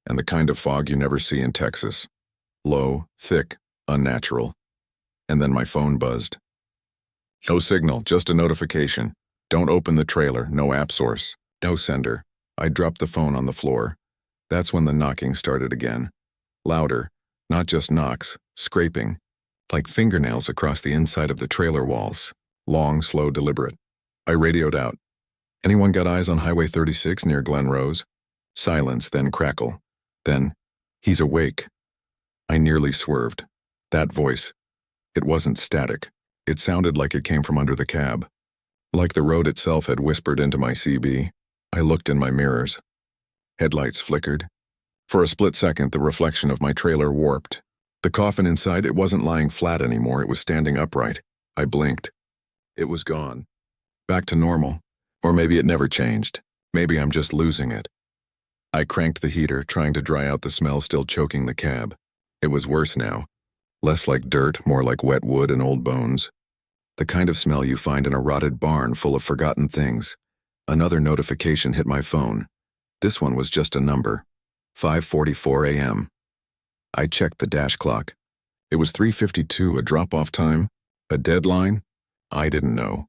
and the kind of fog you never see in Texas. Low, thick, unnatural. And then my phone buzzed. No signal, just a notification. Don't open the trailer, no app source, no sender. I dropped the phone on the floor. That's when the knocking started again. Louder, not just knocks, scraping, like fingernails across the inside of the trailer walls. Long, slow, deliberate. I radioed out. Anyone got eyes on Highway 36 near Glen Rose? Silence, then crackle. Then, he's awake. I nearly swerved. That voice. It wasn't static. It sounded like it came from under the cab. Like the road itself had whispered into my CB. I looked in my mirrors. Headlights flickered. For a split second, the reflection of my trailer warped. The coffin inside, it wasn't lying flat anymore, it was standing upright. I blinked. It was gone. Back to normal. Or maybe it never changed. Maybe I'm just losing it. I cranked the heater, trying to dry out the smell still choking the cab. It was worse now. Less like dirt, more like wet wood and old bones. The kind of smell you find in a rotted barn full of forgotten things. Another notification hit my phone. This one was just a number. 5:44 a.m. I checked the dash clock. It was 3:52, a drop-off time? A deadline? I didn't know.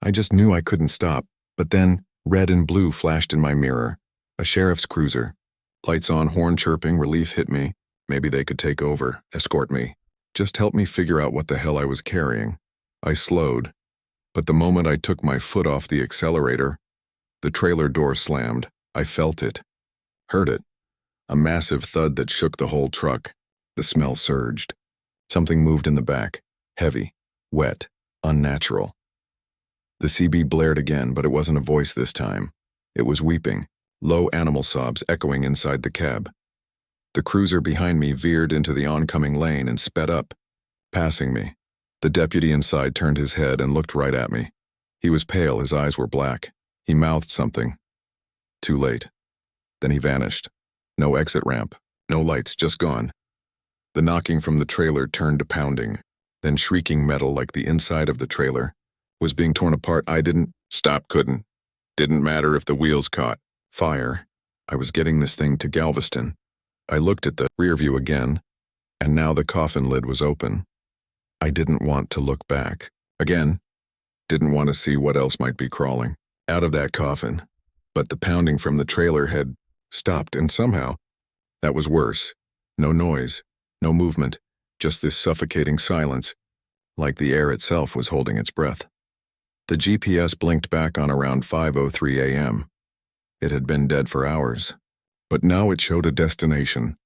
I just knew I couldn't stop, but then red and blue flashed in my mirror. A sheriff's cruiser. Lights on, horn chirping, relief hit me. Maybe they could take over, escort me. Just help me figure out what the hell I was carrying. I slowed, but the moment I took my foot off the accelerator, the trailer door slammed. I felt it. Heard it. A massive thud that shook the whole truck. The smell surged. Something moved in the back. Heavy, wet, unnatural. The CB blared again, but it wasn't a voice this time. It was weeping, low animal sobs echoing inside the cab. The cruiser behind me veered into the oncoming lane and sped up, passing me. The deputy inside turned his head and looked right at me. He was pale, his eyes were black. He mouthed something. Too late. Then he vanished. No exit ramp, no lights, just gone. The knocking from the trailer turned to pounding, then shrieking metal like the inside of the trailer was being torn apart. I didn't stop, couldn't. Didn't matter if the wheels caught fire. I was getting this thing to Galveston. I looked at the rear view again. And now the coffin lid was open. I didn't want to look back. Again, didn't want to see what else might be crawling out of that coffin. But the pounding from the trailer had stopped, and somehow, that was worse. No noise, no movement, just this suffocating silence, like the air itself was holding its breath. The GPS blinked back on around 5:03 a.m. It had been dead for hours, but now it showed a destination.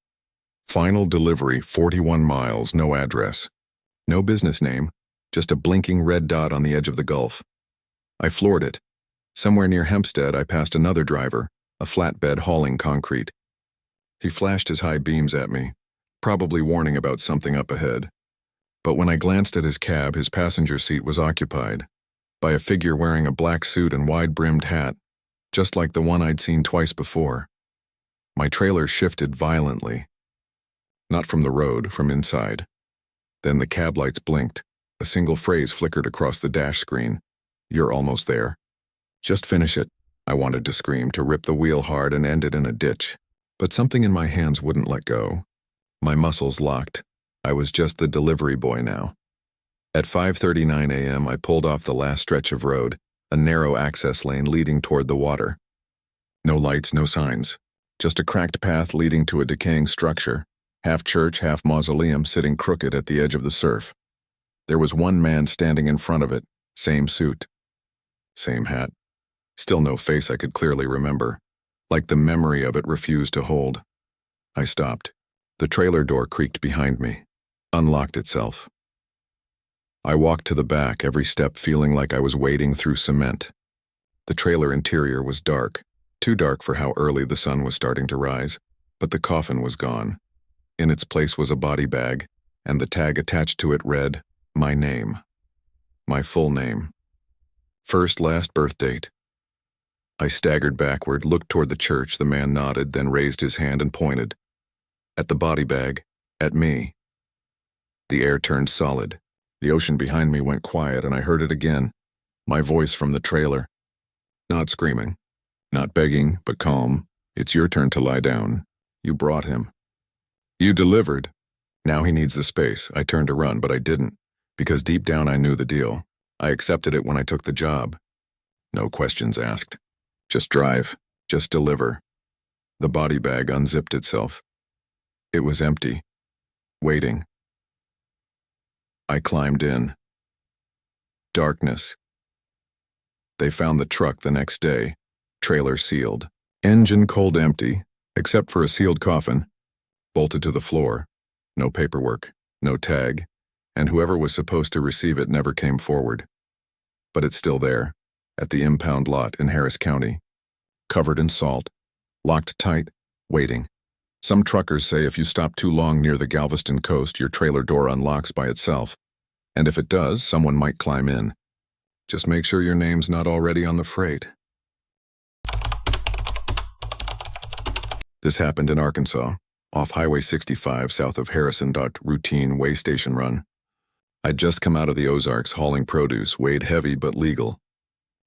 Final delivery, 41 miles, no address. No business name, just a blinking red dot on the edge of the Gulf. I floored it. Somewhere near Hempstead, I passed another driver, a flatbed hauling concrete. He flashed his high beams at me, probably warning about something up ahead. But when I glanced at his cab, his passenger seat was occupied by a figure wearing a black suit and wide-brimmed hat, just like the one I'd seen twice before. My trailer shifted violently. Not from the road, from inside. Then the cab lights blinked. A single phrase flickered across the dash screen. "You're almost there." Just finish it, I wanted to scream, to rip the wheel hard and end it in a ditch. But something in my hands wouldn't let go. My muscles locked. I was just the delivery boy now. At 5:39 a.m., I pulled off the last stretch of road, a narrow access lane leading toward the water. No lights, no signs. Just a cracked path leading to a decaying structure, half church, half mausoleum, sitting crooked at the edge of the surf. There was one man standing in front of it, same suit, same hat. Still no face I could clearly remember, like the memory of it refused to hold. I stopped. The trailer door creaked behind me, unlocked itself. I walked to the back, every step feeling like I was wading through cement. The trailer interior was dark, too dark for how early the sun was starting to rise, but the coffin was gone. In its place was a body bag, and the tag attached to it read, my name. My full name. First, last birth date. I staggered backward, looked toward the church. The man nodded, then raised his hand and pointed. At the body bag, at me. The air turned solid. The ocean behind me went quiet, and I heard it again. My voice from the trailer. Not screaming, not begging, but calm. It's your turn to lie down. You brought him. You delivered. Now he needs the space. I turned to run, but I didn't, because deep down I knew the deal. I accepted it when I took the job. No questions asked. Just drive. Just deliver. The body bag unzipped itself. It was empty. Waiting. I climbed in. Darkness. They found the truck the next day. Trailer sealed. Engine cold empty, except for a sealed coffin. Bolted to the floor. No paperwork. No tag. And whoever was supposed to receive it never came forward. But it's still there, at the impound lot in Harris County. Covered in salt. Locked tight. Waiting. Some truckers say if you stop too long near the Galveston coast, your trailer door unlocks by itself. And if it does, someone might climb in. Just make sure your name's not already on the freight. This happened in Arkansas, off Highway 65 south of Harrison. Routine way station run. I'd just come out of the Ozarks hauling produce, weighed heavy but legal.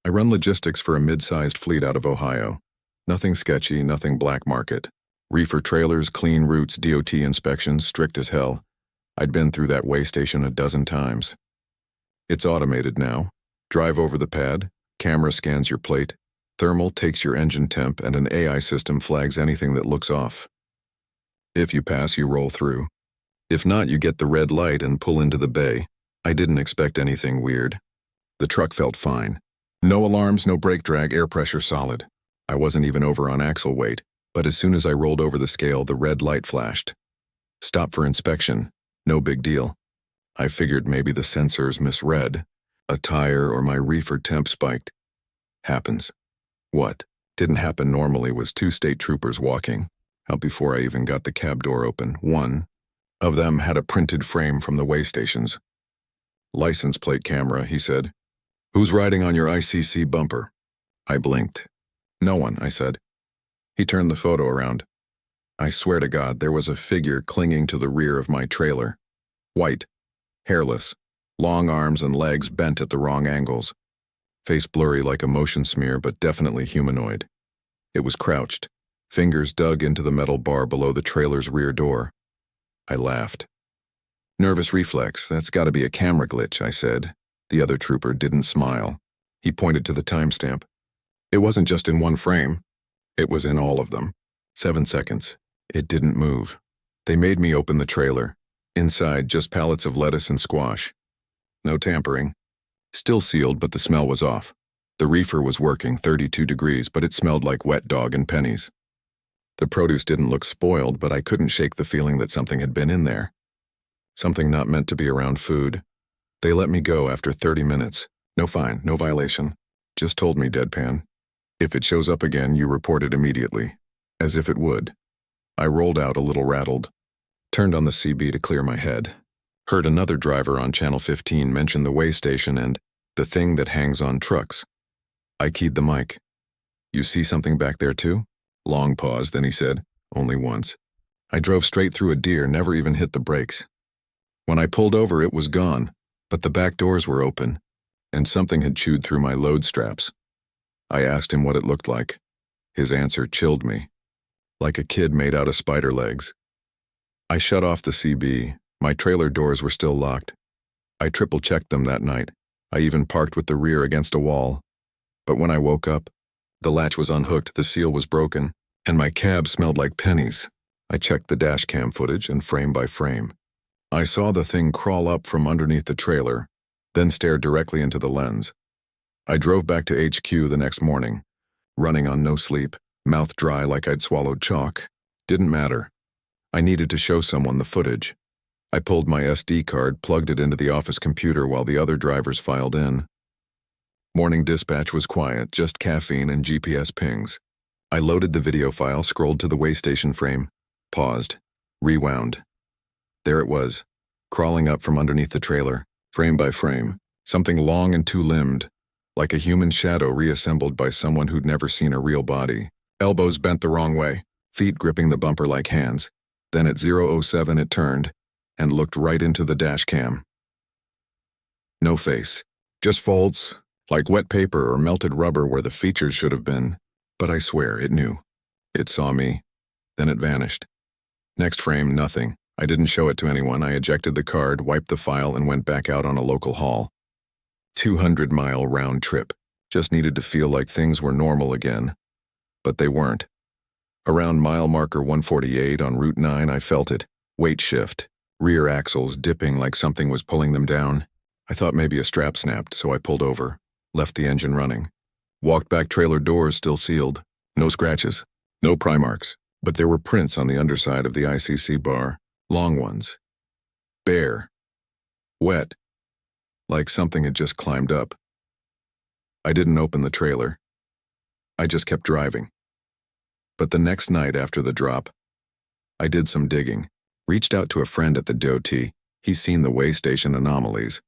I run logistics for a mid-sized fleet out of Ohio. Nothing sketchy, nothing black market. Reefer trailers, clean routes, DOT inspections, strict as hell. I'd been through that way station a dozen times. It's automated now. Drive over the pad, camera scans your plate, thermal takes your engine temp, and an AI system flags anything that looks off. If you pass, you roll through. If not, you get the red light and pull into the bay. I didn't expect anything weird. The truck felt fine. No alarms, no brake drag, air pressure solid. I wasn't even over on axle weight, but as soon as I rolled over the scale, the red light flashed. Stop for inspection. No big deal. I figured maybe the sensors misread. A tire or my reefer temp spiked. Happens. What didn't happen normally was 2 state troopers walking out before I even got the cab door open. One of them had a printed frame from the way stations. License plate camera, he said. Who's riding on your ICC bumper? I blinked. No one, I said. He turned the photo around. I swear to God, there was a figure clinging to the rear of my trailer. White, hairless, long arms and legs bent at the wrong angles. Face blurry like a motion smear, but definitely humanoid. It was crouched, fingers dug into the metal bar below the trailer's rear door. I laughed. Nervous reflex, that's gotta be a camera glitch, I said. The other trooper didn't smile. He pointed to the timestamp. It wasn't just in one frame. It was in all of them. 7 seconds. It didn't move. They made me open the trailer. Inside, just pallets of lettuce and squash. No tampering. Still sealed, but the smell was off. The reefer was working, 32 degrees, but it smelled like wet dog and pennies. The produce didn't look spoiled, but I couldn't shake the feeling that something had been in there. Something not meant to be around food. They let me go after 30 minutes. No fine, no violation. Just told me deadpan. If it shows up again, you report it immediately. As if it would. I rolled out a little rattled. Turned on the CB to clear my head. Heard another driver on Channel 15 mention the way station and the thing that hangs on trucks. I keyed the mic. You see something back there too? Long pause, then he said, only once. I drove straight through a deer, never even hit the brakes. When I pulled over, it was gone, but the back doors were open, and something had chewed through my load straps. I asked him what it looked like. His answer chilled me, like a kid made out of spider legs. I shut off the CB. My trailer doors were still locked. I triple-checked them that night. I even parked with the rear against a wall. But when I woke up, the latch was unhooked, the seal was broken, and my cab smelled like pennies. I checked the dash cam footage and frame by frame. I saw the thing crawl up from underneath the trailer, then stare directly into the lens. I drove back to HQ the next morning, running on no sleep, mouth dry like I'd swallowed chalk. Didn't matter. I needed to show someone the footage. I pulled my SD card, plugged it into the office computer while the other drivers filed in. Morning dispatch was quiet, just caffeine and GPS pings. I loaded the video file, scrolled to the way station frame, paused, rewound. There it was, crawling up from underneath the trailer, frame by frame, something long and two-limbed, like a human shadow reassembled by someone who'd never seen a real body. Elbows bent the wrong way, feet gripping the bumper like hands. Then at 007 it turned and looked right into the dash cam. No face, just folds, like wet paper or melted rubber where the features should have been. But I swear, it knew. It saw me. Then it vanished. Next frame, nothing. I didn't show it to anyone. I ejected the card, wiped the file, and went back out on a local haul. 200-mile round trip. Just needed to feel like things were normal again. But they weren't. Around mile marker 148 on Route 9, I felt it. Weight shift. Rear axles dipping like something was pulling them down. I thought maybe a strap snapped, so I pulled over. Left the engine running. Walked back, trailer doors still sealed. No scratches. No pry marks. But there were prints on the underside of the ICC bar. Long ones. Bare. Wet. Like something had just climbed up. I didn't open the trailer. I just kept driving. But the next night after the drop, I did some digging. Reached out to a friend at the DOT. He's seen the way station anomalies.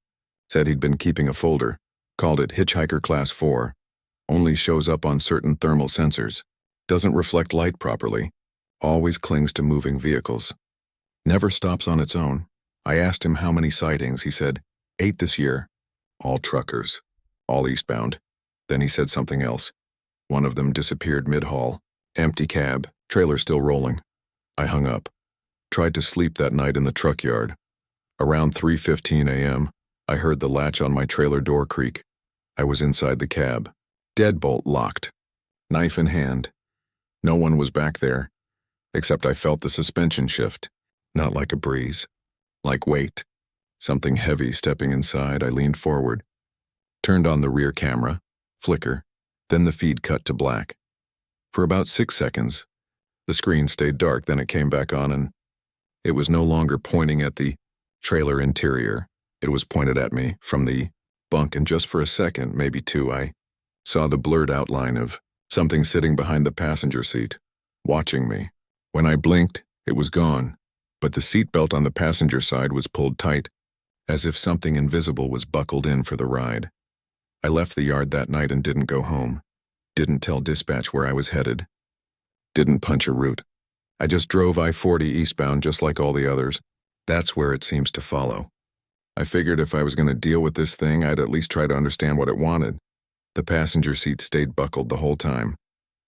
Said he'd been keeping a folder. Called it Hitchhiker Class 4. Only shows up on certain thermal sensors. Doesn't reflect light properly. Always clings to moving vehicles. Never stops on its own. I asked him how many sightings. He said, 8 this year. All truckers. All eastbound. Then he said something else. One of them disappeared mid-haul. Empty cab, trailer still rolling. I hung up. Tried to sleep that night in the truck yard. Around 3:15 a.m., I heard the latch on my trailer door creak. I was inside the cab. Deadbolt locked. Knife in hand. No one was back there. Except I felt the suspension shift. Not like a breeze. Like weight. Something heavy stepping inside. I leaned forward. Turned on the rear camera. Flicker. Then the feed cut to black. For about 6 seconds, the screen stayed dark, then it came back on and it was no longer pointing at the trailer interior. It was pointed at me from the bunk, and just for a second, maybe two, I saw the blurred outline of something sitting behind the passenger seat, watching me. When I blinked, it was gone, but the seatbelt on the passenger side was pulled tight, as if something invisible was buckled in for the ride. I left the yard that night and didn't go home. Didn't tell dispatch where I was headed. Didn't punch a route. I just drove I-40 eastbound just like all the others. That's where it seems to follow. I figured if I was going to deal with this thing, I'd at least try to understand what it wanted. The passenger seat stayed buckled the whole time.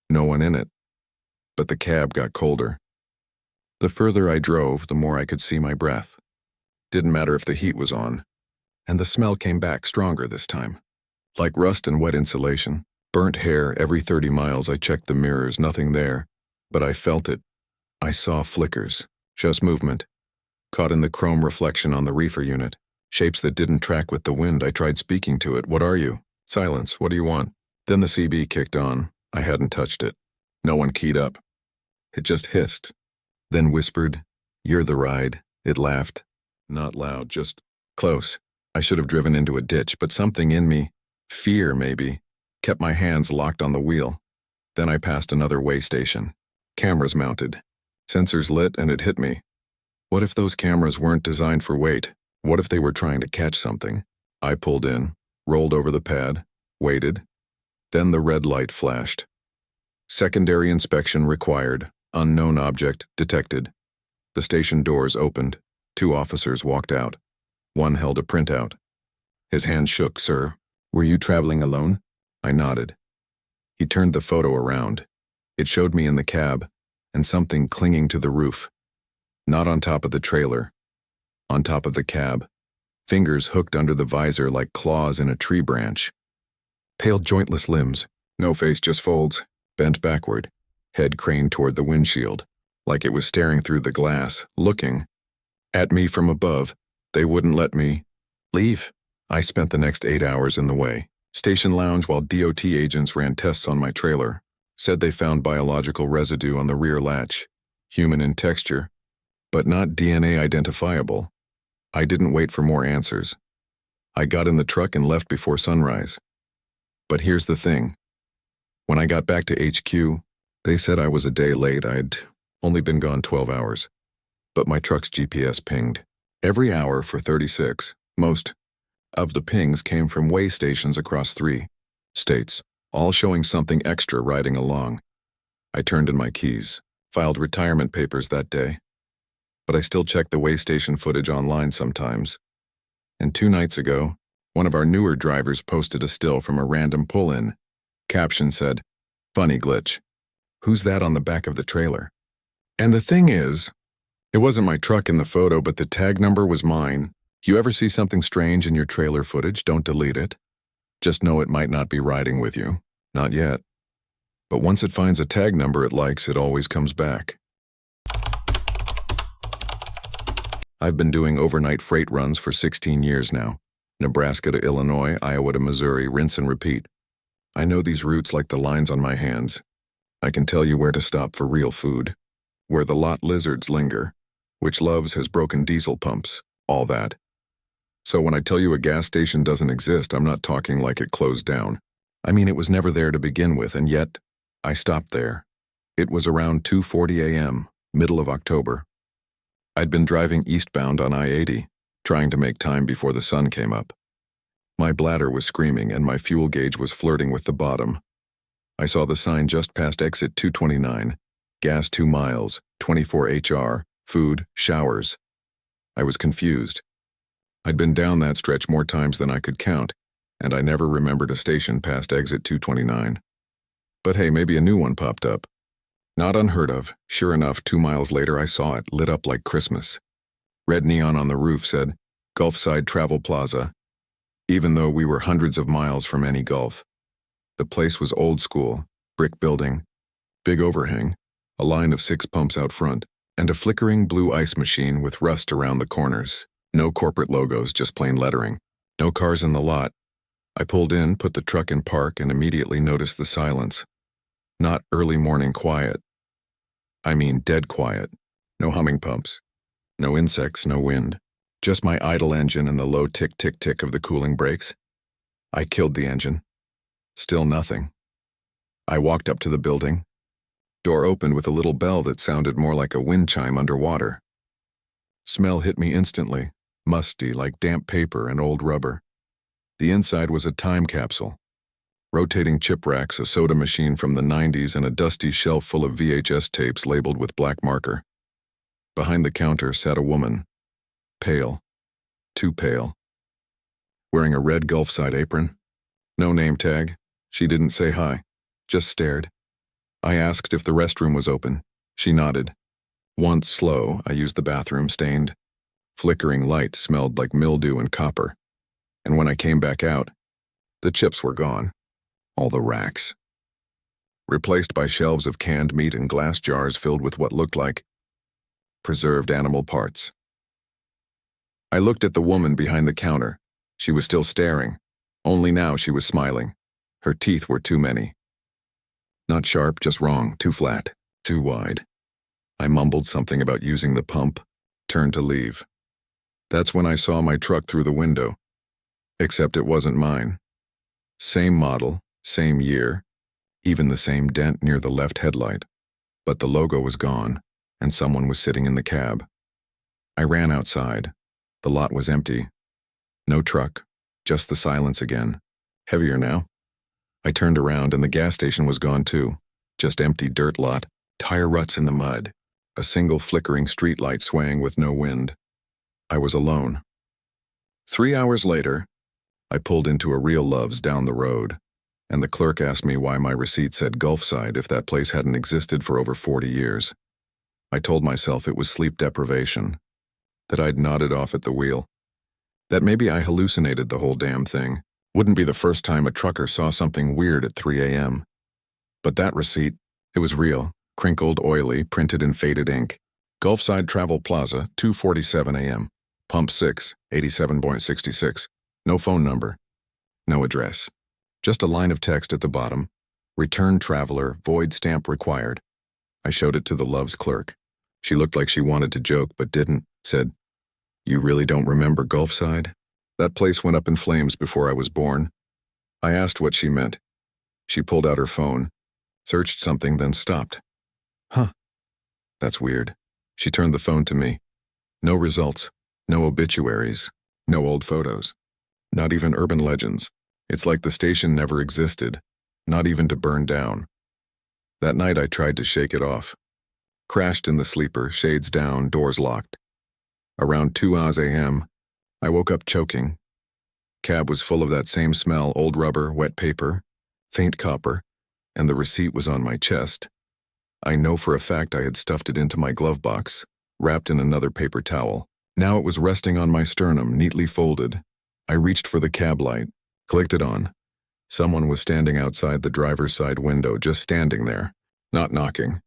No one in it. But the cab got colder. The further I drove, the more I could see my breath. Didn't matter if the heat was on. And the smell came back stronger this time. Like rust and wet insulation. Burnt hair. Every 30 miles I checked the mirrors, nothing there. But I felt it. I saw flickers. Just movement. Caught in the chrome reflection on the reefer unit. Shapes that didn't track with the wind. I tried speaking to it. What are you? Silence. What do you want? Then the CB kicked on. I hadn't touched it. No one keyed up. It just hissed. Then whispered, "You're the ride." It laughed. Not loud, just close. I should have driven into a ditch, but something in me, fear maybe, kept my hands locked on the wheel. Then I passed another way station. Cameras mounted. Sensors lit and it hit me. What if those cameras weren't designed for weight? What if they were trying to catch something? I pulled in, rolled over the pad, waited. Then the red light flashed. Secondary inspection required. Unknown object detected. The station doors opened. 2 officers walked out. One held a printout. His hand shook. "Sir, were you traveling alone?" I nodded. He turned the photo around. It showed me in the cab, and something clinging to the roof. Not on top of the trailer. On top of the cab. Fingers hooked under the visor like claws in a tree branch. Pale jointless limbs. No face, just folds. Bent backward. Head craned toward the windshield. Like it was staring through the glass, looking at me from above. They wouldn't let me leave. I spent the next 8 hours in the way. Station lounge while DOT agents ran tests on my trailer. Said they found biological residue on the rear latch. Human in texture, but not DNA identifiable. I didn't wait for more answers. I got in the truck and left before sunrise. But here's the thing. When I got back to HQ, they said I was a day late. I'd only been gone 12 hours. But my truck's GPS pinged. Every hour for 36. Most of the pings came from way stations across 3 states, all showing something extra riding along. I turned in my keys, filed retirement papers that day. But I still check the way station footage online sometimes. And 2 nights ago, one of our newer drivers posted a still from a random pull-in. Caption said, "Funny glitch. Who's that on the back of the trailer?" And the thing is, it wasn't my truck in the photo, but the tag number was mine. You ever see something strange in your trailer footage, don't delete it. Just know it might not be riding with you. Not yet. But once it finds a tag number it likes, it always comes back. I've been doing overnight freight runs for 16 years now. Nebraska to Illinois, Iowa to Missouri, rinse and repeat. I know these routes like the lines on my hands. I can tell you where to stop for real food, where the lot lizards linger, which Love's has broken diesel pumps, all that. So when I tell you a gas station doesn't exist, I'm not talking like it closed down. I mean, it was never there to begin with, and yet, I stopped there. It was around 2:40 a.m., middle of October. I'd been driving eastbound on I-80, trying to make time before the sun came up. My bladder was screaming and my fuel gauge was flirting with the bottom. I saw the sign just past exit 229, gas 2 miles, 24 HR, food, showers. I was confused. I'd been down that stretch more times than I could count, and I never remembered a station past exit 229. But hey, maybe a new one popped up. Not unheard of. Sure enough, 2 miles later I saw it, lit up like Christmas. Red neon on the roof said, Gulfside Travel Plaza, even though we were hundreds of miles from any Gulf. The place was old school, brick building, big overhang, a line of 6 pumps out front, and a flickering blue ice machine with rust around the corners. No corporate logos, just plain lettering. No cars in the lot. I pulled in, put the truck in park, and immediately noticed the silence. Not early morning quiet. I mean dead quiet. No humming pumps. No insects, no wind. Just my idle engine and the low tick-tick-tick of the cooling brakes. I killed the engine. Still nothing. I walked up to the building. Door opened with a little bell that sounded more like a wind chime underwater. Smell hit me instantly, musty like damp paper and old rubber. The inside was a time capsule. Rotating chip racks, a soda machine from the 90s, and a dusty shelf full of VHS tapes labeled with black marker. Behind the counter sat a woman. Pale. Too pale. Wearing a red Gulfside apron. No name tag. She didn't say hi. Just stared. I asked if the restroom was open. She nodded. Once slow, I used the bathroom, stained. Flickering light smelled like mildew and copper. And when I came back out, the chips were gone. All the racks. Replaced by shelves of canned meat and glass jars filled with what looked like preserved animal parts. I looked at the woman behind the counter. She was still staring. Only now she was smiling. Her teeth were too many. Not sharp, just wrong, too flat, too wide. I mumbled something about using the pump, turned to leave. That's when I saw my truck through the window. Except it wasn't mine. Same model, same year, even the same dent near the left headlight. But the logo was gone, and someone was sitting in the cab. I ran outside. The lot was empty. No truck, just the silence again. Heavier now. I turned around and the gas station was gone too. Just empty dirt lot, tire ruts in the mud, a single flickering streetlight swaying with no wind. I was alone. 3 hours later, I pulled into a Real Love's down the road, and the clerk asked me why my receipt said Gulfside if that place hadn't existed for over 40 years. I told myself it was sleep deprivation, that I'd nodded off at the wheel, that maybe I hallucinated the whole damn thing. Wouldn't be the first time a trucker saw something weird at 3 a.m. But that receipt, it was real, crinkled, oily, printed in faded ink. Gulfside Travel Plaza, 2:47 a.m. Pump 6, 87.66. No phone number. No address. Just a line of text at the bottom. Return traveler, void stamp required. I showed it to the Love's clerk. She looked like she wanted to joke but didn't. Said, "You really don't remember Gulfside? That place went up in flames before I was born." I asked what she meant. She pulled out her phone, searched something, then stopped. Huh. That's weird. She turned the phone to me. No results. No obituaries. No old photos. Not even urban legends. It's like the station never existed. Not even to burn down. That night I tried to shake it off. Crashed in the sleeper, shades down, doors locked. Around 2 a.m., I woke up choking. Cab was full of that same smell, old rubber, wet paper, faint copper, and the receipt was on my chest. I know for a fact I had stuffed it into my glove box, wrapped in another paper towel. Now it was resting on my sternum, neatly folded. I reached for the cab light, clicked it on. Someone was standing outside the driver's side window, just standing there, not knocking,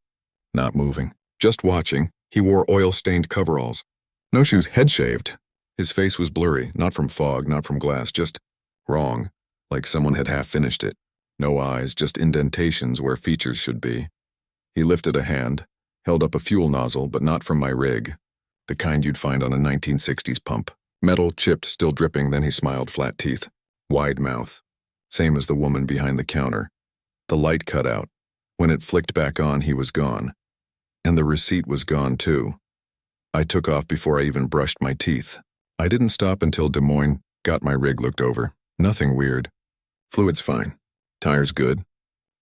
not moving, just watching. He wore oil-stained coveralls. No shoes, head shaved. His face was blurry, not from fog, not from glass, just wrong, like someone had half finished it. No eyes, just indentations where features should be. He lifted a hand, held up a fuel nozzle, but not from my rig, the kind you'd find on a 1960s pump. Metal, chipped, still dripping, then he smiled, flat teeth, wide mouth, same as the woman behind the counter. The light cut out. When it flicked back on, he was gone. And the receipt was gone too. I took off before I even brushed my teeth. I didn't stop until Des Moines, got my rig looked over. Nothing weird. Fluid's fine. Tires good.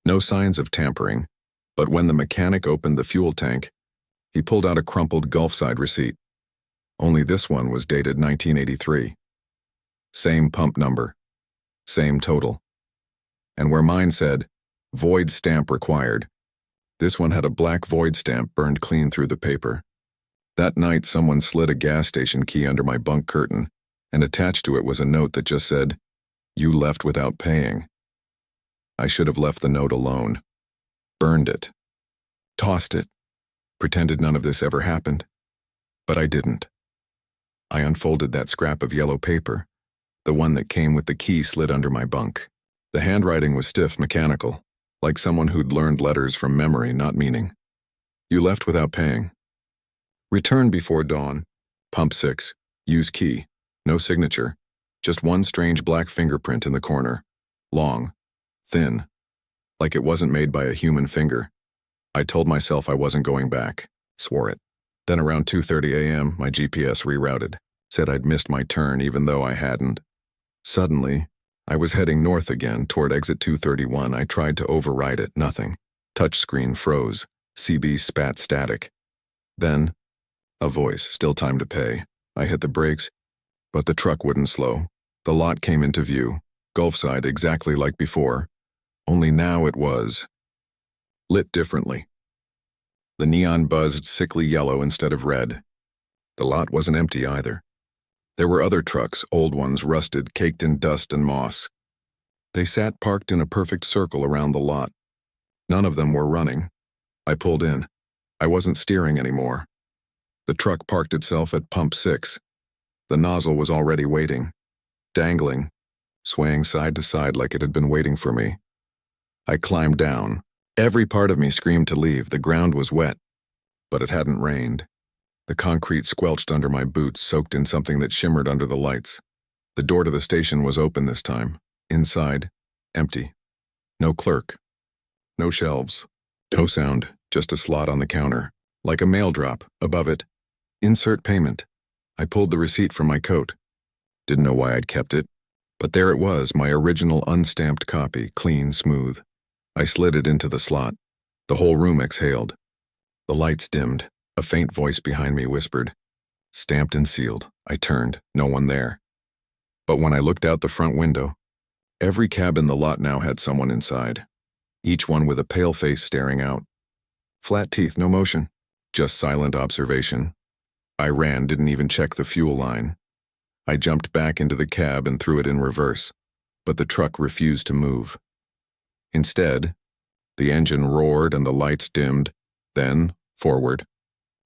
No signs of tampering. But when the mechanic opened the fuel tank, he pulled out a crumpled Gulfside receipt. Only this one was dated 1983. Same pump number. Same total. And where mine said, void stamp required, this one had a black void stamp burned clean through the paper. That night, someone slid a gas station key under my bunk curtain, and attached to it was a note that just said, "You left without paying." I should have left the note alone. Burned it. Tossed it. Pretended none of this ever happened. But I didn't. I unfolded that scrap of yellow paper, the one that came with the key slid under my bunk. The handwriting was stiff, mechanical, like someone who'd learned letters from memory, not meaning. "You left without paying. Return before dawn. Pump 6. Use key. No signature. Just one strange black fingerprint in the corner. Long. Thin. Like it wasn't made by a human finger. I told myself I wasn't going back. Swore it. Then around 2:30 a.m., my GPS rerouted. Said I'd missed my turn even though I hadn't. Suddenly, I was heading north again toward exit 231. I tried to override it. Nothing. Touchscreen froze. CB spat static. Then, a voice, "Still time to pay." I hit the brakes, but the truck wouldn't slow. The lot came into view. Gulfside exactly like before. Only now it was lit differently. The neon buzzed sickly yellow instead of red. The lot wasn't empty either. There were other trucks, old ones, rusted, caked in dust and moss. They sat parked in a perfect circle around the lot. None of them were running. I pulled in. I wasn't steering anymore. The truck parked itself at pump 6. The nozzle was already waiting, dangling, swaying side to side like it had been waiting for me. I climbed down. Every part of me screamed to leave. The ground was wet, but it hadn't rained. The concrete squelched under my boots, soaked in something that shimmered under the lights. The door to the station was open this time. Inside, empty. No clerk. No shelves. No sound, just a slot on the counter. Like a mail drop, above it. Insert payment. I pulled the receipt from my coat. Didn't know why I'd kept it, but there it was, my original unstamped copy, clean, smooth. I slid it into the slot. The whole room exhaled. The lights dimmed. A faint voice behind me whispered. Stamped and sealed. I turned. No one there. But when I looked out the front window, every cab in the lot now had someone inside. Each one with a pale face staring out. Flat teeth, no motion. Just silent observation. I ran, didn't even check the fuel line. I jumped back into the cab and threw it in reverse, but the truck refused to move. Instead, the engine roared and the lights dimmed, then forward.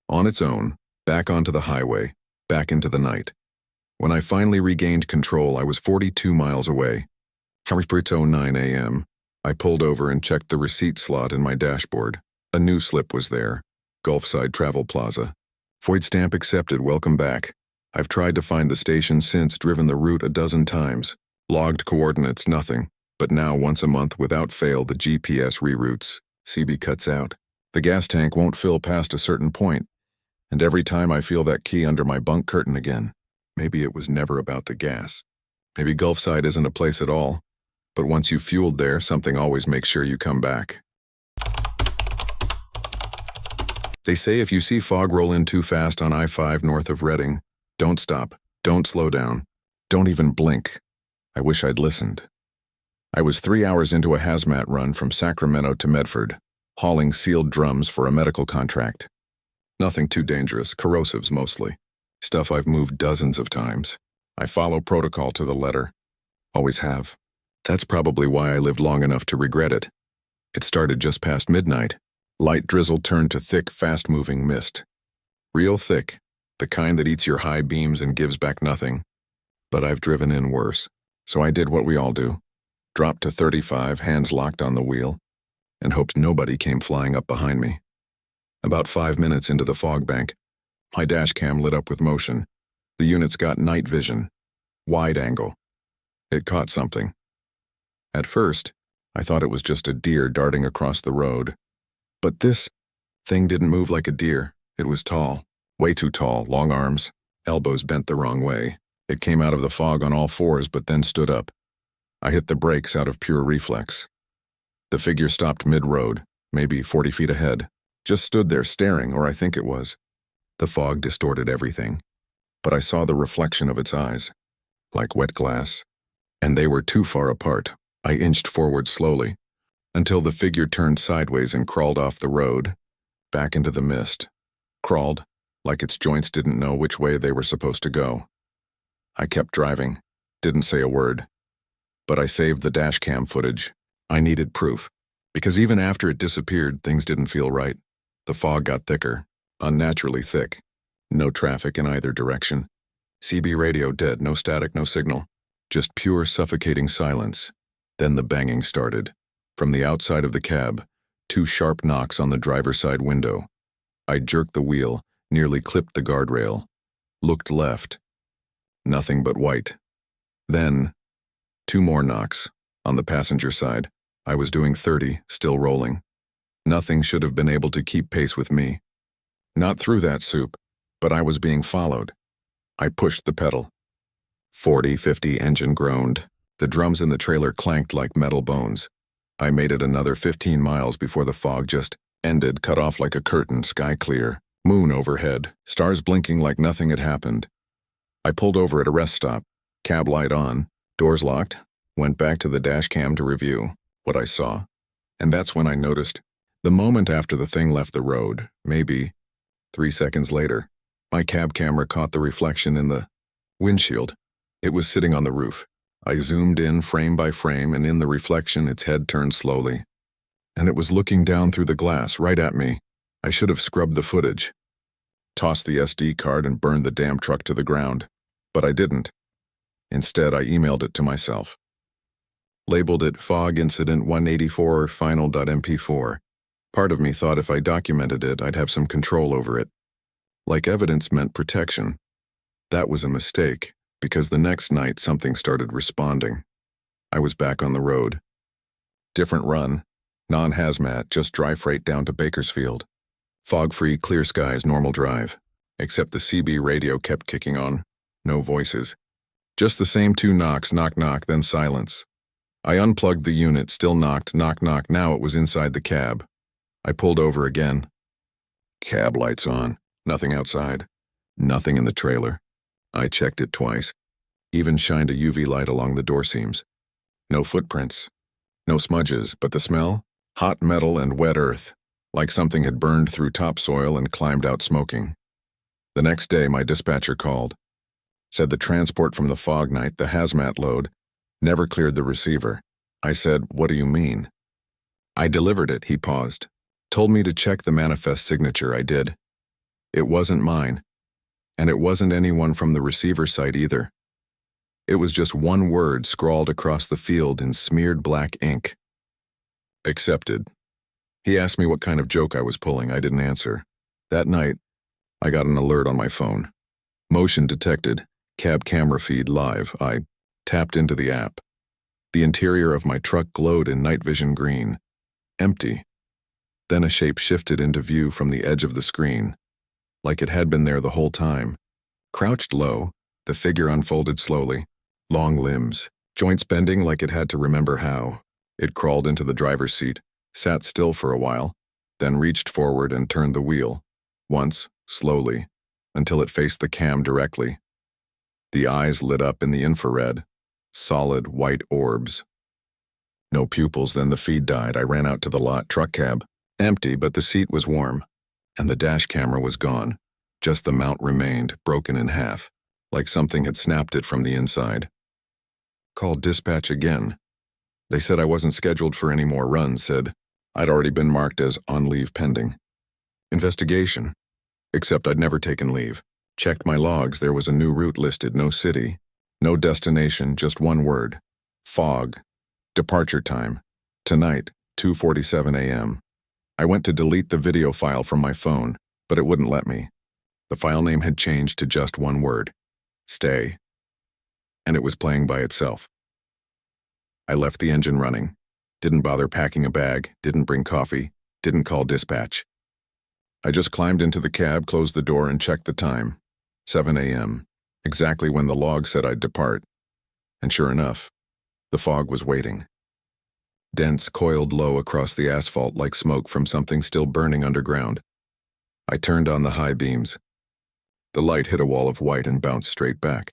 On its own, back onto the highway, back into the night. When I finally regained control, I was 42 miles away. 9 a.m. I pulled over and checked the receipt slot in my dashboard. A new slip was there. Gulfside Travel Plaza. Void stamp accepted, welcome back. I've tried to find the station since, driven the route a dozen times. Logged coordinates, nothing. But now, once a month, without fail, the GPS reroutes. CB cuts out. The gas tank won't fill past a certain point. And every time I feel that key under my bunk curtain again. Maybe it was never about the gas. Maybe Gulfside isn't a place at all. But once you've fueled there, something always makes sure you come back. They say if you see fog roll in too fast on I-5 north of Redding, don't stop, don't slow down, don't even blink. I wish I'd listened. I was 3 hours into a hazmat run from Sacramento to Medford, hauling sealed drums for a medical contract. Nothing too dangerous, corrosives mostly. Stuff I've moved dozens of times. I follow protocol to the letter. Always have. That's probably why I lived long enough to regret it. It started just past midnight. Light drizzle turned to thick, fast-moving mist. Real thick, the kind that eats your high beams and gives back nothing. But I've driven in worse, so I did what we all do. Dropped to 35, hands locked on the wheel, and hoped nobody came flying up behind me. About 5 minutes into the fog bank, my dash cam lit up with motion. The unit's got night vision. Wide angle. It caught something. At first, I thought it was just a deer darting across the road. But this thing didn't move like a deer. It was tall. Way too tall, long arms, elbows bent the wrong way. It came out of the fog on all fours but then stood up. I hit the brakes out of pure reflex. The figure stopped mid-road, maybe 40 feet ahead. Just stood there staring, or I think it was. The fog distorted everything, but I saw the reflection of its eyes, like wet glass. And they were too far apart. I inched forward slowly, until the figure turned sideways and crawled off the road, back into the mist. Crawled, like its joints didn't know which way they were supposed to go. I kept driving, didn't say a word. But I saved the dash cam footage. I needed proof, because even after it disappeared, things didn't feel right. The fog got thicker, unnaturally thick. No traffic in either direction. CB radio dead, no static, no signal. Just pure suffocating silence. Then the banging started. From the outside of the cab, 2 sharp knocks on the driver's side window. I jerked the wheel, nearly clipped the guardrail. Looked left. Nothing but white. Then, 2 more knocks, on the passenger side. I was doing 30, still rolling. Nothing should have been able to keep pace with me. Not through that soup, but I was being followed. I pushed the pedal. 40, 50, engine groaned. The drums in the trailer clanked like metal bones. I made it another 15 miles before the fog just ended, cut off like a curtain, sky clear. Moon overhead, stars blinking like nothing had happened. I pulled over at a rest stop, cab light on, doors locked, went back to the dash cam to review what I saw. And that's when I noticed, the moment after the thing left the road, maybe 3 seconds later, My cab camera caught the reflection in the windshield. It was sitting on the roof. I zoomed in frame by frame, and in the reflection, its head turned slowly. And it was looking down through the glass, right at me. I should have scrubbed the footage. Tossed the SD card and burned the damn truck to the ground. But I didn't. Instead, I emailed it to myself. Labeled it Fog Incident 184 Final.mp4. Part of me thought if I documented it, I'd have some control over it. Like evidence meant protection. That was a mistake, because the next night something started responding. I was back on the road. Different run. Non-hazmat, just dry freight down to Bakersfield. Fog-free, clear skies, normal drive. Except the CB radio kept kicking on. No voices. Just the same two knocks, knock knock, then silence. I unplugged the unit, still knocked, knock knock, now it was inside the cab. I pulled over again. Cab lights on. Nothing outside. Nothing in the trailer. I checked it twice. Even shined a UV light along the door seams. No footprints. No smudges, but the smell? Hot metal and wet earth, like something had burned through topsoil and climbed out smoking. The next day, my dispatcher called. Said the transport from the fog night, the hazmat load, never cleared the receiver. I said, "What do you mean?" "I delivered it," he paused. "Told me to check the manifest signature, I did. It wasn't mine. And it wasn't anyone from the receiver site either. It was just one word scrawled across the field in smeared black ink. Accepted." He asked me what kind of joke I was pulling. I didn't answer. That night, I got an alert on my phone. Motion detected. Cab camera feed live. I tapped into the app. The interior of my truck glowed in night vision green. Empty. Then a shape shifted into view from the edge of the screen, like it had been there the whole time. Crouched low, the figure unfolded slowly. Long limbs, joints bending like it had to remember how. It crawled into the driver's seat, sat still for a while, then reached forward and turned the wheel. Once, slowly, until it faced the cam directly. The eyes lit up in the infrared, solid white orbs. No pupils, then the feed died. I ran out to the lot, truck cab. Empty, but the seat was warm. And the dash camera was gone. Just the mount remained, broken in half, like something had snapped it from the inside. Called dispatch again. They said I wasn't scheduled for any more runs, said I'd already been marked as on leave pending. Investigation. Except I'd never taken leave. Checked my logs, there was a new route listed, no city, no destination, just one word. Fog. Departure time. Tonight, 2:47 a.m. I went to delete the video file from my phone, but it wouldn't let me. The file name had changed to just one word. Stay. And it was playing by itself. I left the engine running. Didn't bother packing a bag, didn't bring coffee, didn't call dispatch. I just climbed into the cab, closed the door, and checked the time. 7 a.m., exactly when the log said I'd depart. And sure enough, the fog was waiting. Dense, coiled low across the asphalt like smoke from something still burning underground. I turned on the high beams. The light hit a wall of white and bounced straight back.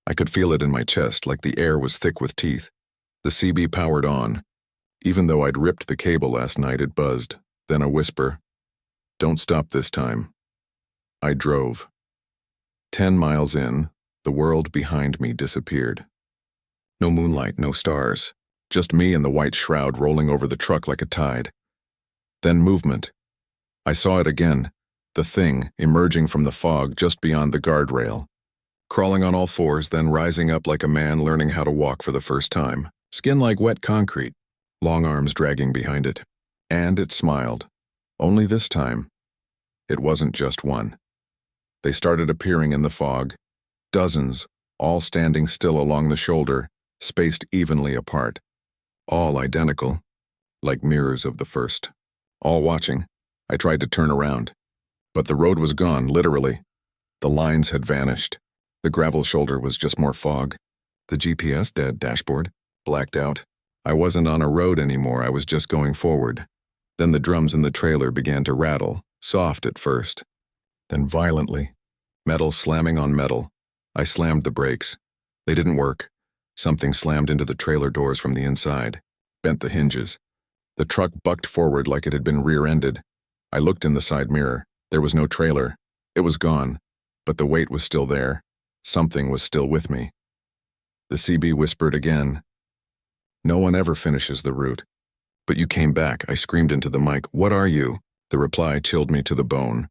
I could feel it in my chest, like the air was thick with teeth. The CB powered on. Even though I'd ripped the cable last night, it buzzed. Then a whisper. "Don't stop this time." I drove. 10 miles in, the world behind me disappeared. No moonlight, no stars. Just me and the white shroud rolling over the truck like a tide. Then movement. I saw it again. The thing emerging from the fog just beyond the guardrail. Crawling on all fours, then rising up like a man learning how to walk for the first time. Skin like wet concrete. Long arms dragging behind it. And it smiled. Only this time, it wasn't just one. They started appearing in the fog. Dozens, all standing still along the shoulder, spaced evenly apart. All identical, like mirrors of the first. All watching. I tried to turn around. But the road was gone, literally. The lines had vanished. The gravel shoulder was just more fog. The GPS dead dashboard, blacked out. I wasn't on a road anymore, I was just going forward. Then the drums in the trailer began to rattle, soft at first. Then violently. Metal slamming on metal. I slammed the brakes. They didn't work. Something slammed into the trailer doors from the inside, bent the hinges. The truck bucked forward like it had been rear-ended. I looked in the side mirror. There was no trailer, It was gone, but the weight was still there. Something was still with me. The CB whispered again. No one ever finishes the route. But you came back, I screamed into the mic. What are you? The reply chilled me to the bone.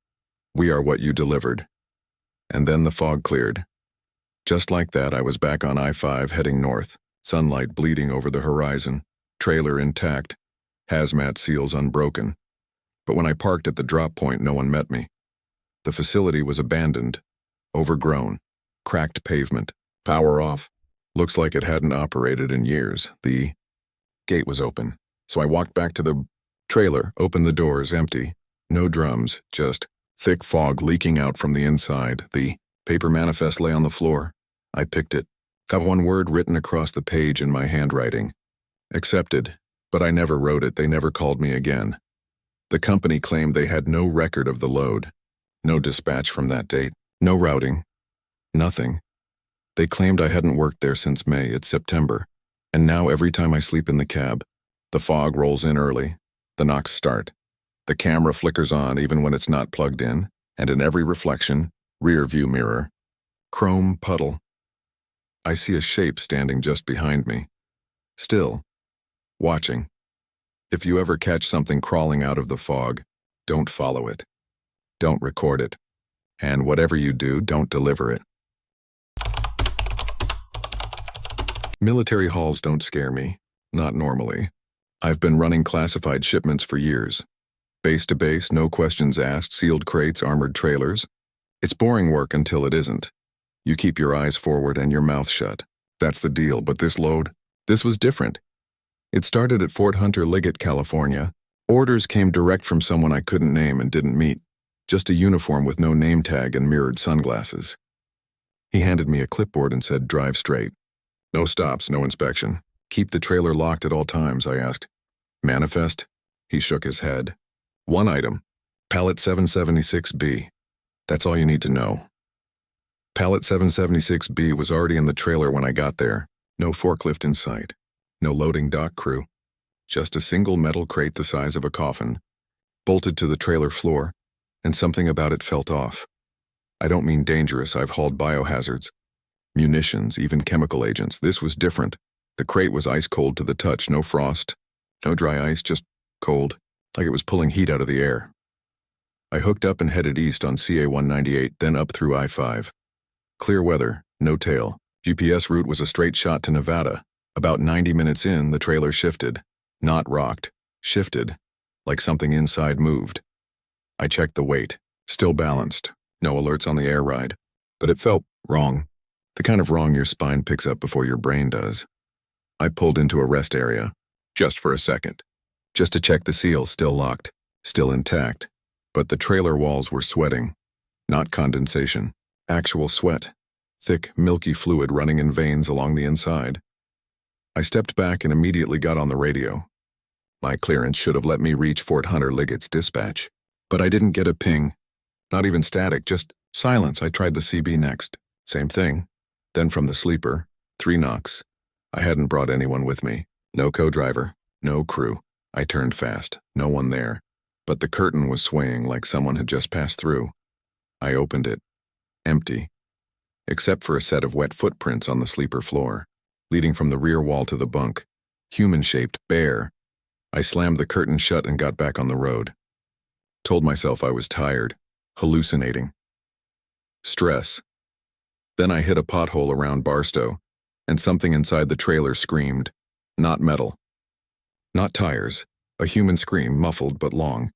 We are what you delivered. And then the fog cleared. Just like that, I was back on I-5 heading north, sunlight bleeding over the horizon, trailer intact, hazmat seals unbroken. But when I parked at the drop point, no one met me. The facility was abandoned, overgrown, cracked pavement, power off. Looks like it hadn't operated in years. The gate was open, so I walked back to the trailer, opened the doors, empty. No drums, just thick fog leaking out from the inside. The paper manifest lay on the floor. I picked it. Have one word written across the page in my handwriting. Accepted, but I never wrote it. They never called me again. The company claimed they had no record of the load. No dispatch from that date. No routing. Nothing. They claimed I hadn't worked there since May. It's September. And now every time I sleep in the cab, the fog rolls in early. The knocks start. The camera flickers on even when it's not plugged in, and in every reflection, rear view mirror, chrome puddle, I see a shape standing just behind me. Still, watching. If you ever catch something crawling out of the fog, don't follow it. Don't record it. And whatever you do, don't deliver it. Military halls don't scare me. Not normally. I've been running classified shipments for years. Base to base, no questions asked, sealed crates, armored trailers. It's boring work until it isn't. You keep your eyes forward and your mouth shut. That's the deal, but this load, this was different. It started at Fort Hunter Liggett, California. Orders came direct from someone I couldn't name and didn't meet. Just a uniform with no name tag and mirrored sunglasses. He handed me a clipboard and said, drive straight. No stops, no inspection. Keep the trailer locked at all times, I asked. Manifest? He shook his head. One item. Pallet 776B. That's all you need to know. Pallet 776B was already in the trailer when I got there. No forklift in sight. No loading dock crew. Just a single metal crate the size of a coffin, bolted to the trailer floor, and something about it felt off. I don't mean dangerous. I've hauled biohazards, munitions, even chemical agents. This was different. The crate was ice cold to the touch. No frost, no dry ice, just cold, like it was pulling heat out of the air. I hooked up and headed east on CA 198, then up through I-5. Clear weather, no tail. GPS route was a straight shot to Nevada. About 90 minutes in, the trailer shifted. Not rocked. Shifted. Like something inside moved. I checked the weight. Still balanced. No alerts on the air ride. But it felt wrong. The kind of wrong your spine picks up before your brain does. I pulled into a rest area. Just for a second. Just to check the seals still locked. Still intact. But the trailer walls were sweating. Not condensation. Actual sweat. Thick, milky fluid running in veins along the inside. I stepped back and immediately got on the radio. My clearance should have let me reach Fort Hunter Liggett's dispatch. But I didn't get a ping. Not even static, just silence. I tried the CB next. Same thing. Then from the sleeper, 3 knocks. I hadn't brought anyone with me. No co-driver. No crew. I turned fast. No one there. But the curtain was swaying like someone had just passed through. I opened it. Empty. Except for a set of wet footprints on the sleeper floor, leading from the rear wall to the bunk. Human-shaped, bare. I slammed the curtain shut and got back on the road. Told myself I was tired, hallucinating. Stress. Then I hit a pothole around Barstow, and something inside the trailer screamed. Not metal. Not tires. A human scream, muffled but long.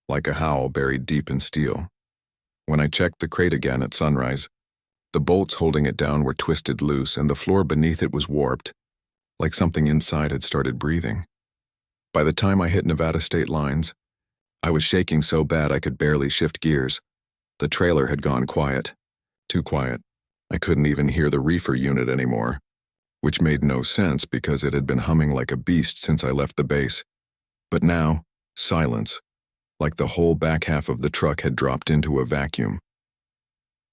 Like a howl buried deep in steel. When I checked the crate again at sunrise, the bolts holding it down were twisted loose and the floor beneath it was warped, like something inside had started breathing. By the time I hit Nevada state lines, I was shaking so bad I could barely shift gears. The trailer had gone quiet. Too quiet. I couldn't even hear the reefer unit anymore, which made no sense because it had been humming like a beast since I left the base. But now, silence, like the whole back half of the truck had dropped into a vacuum.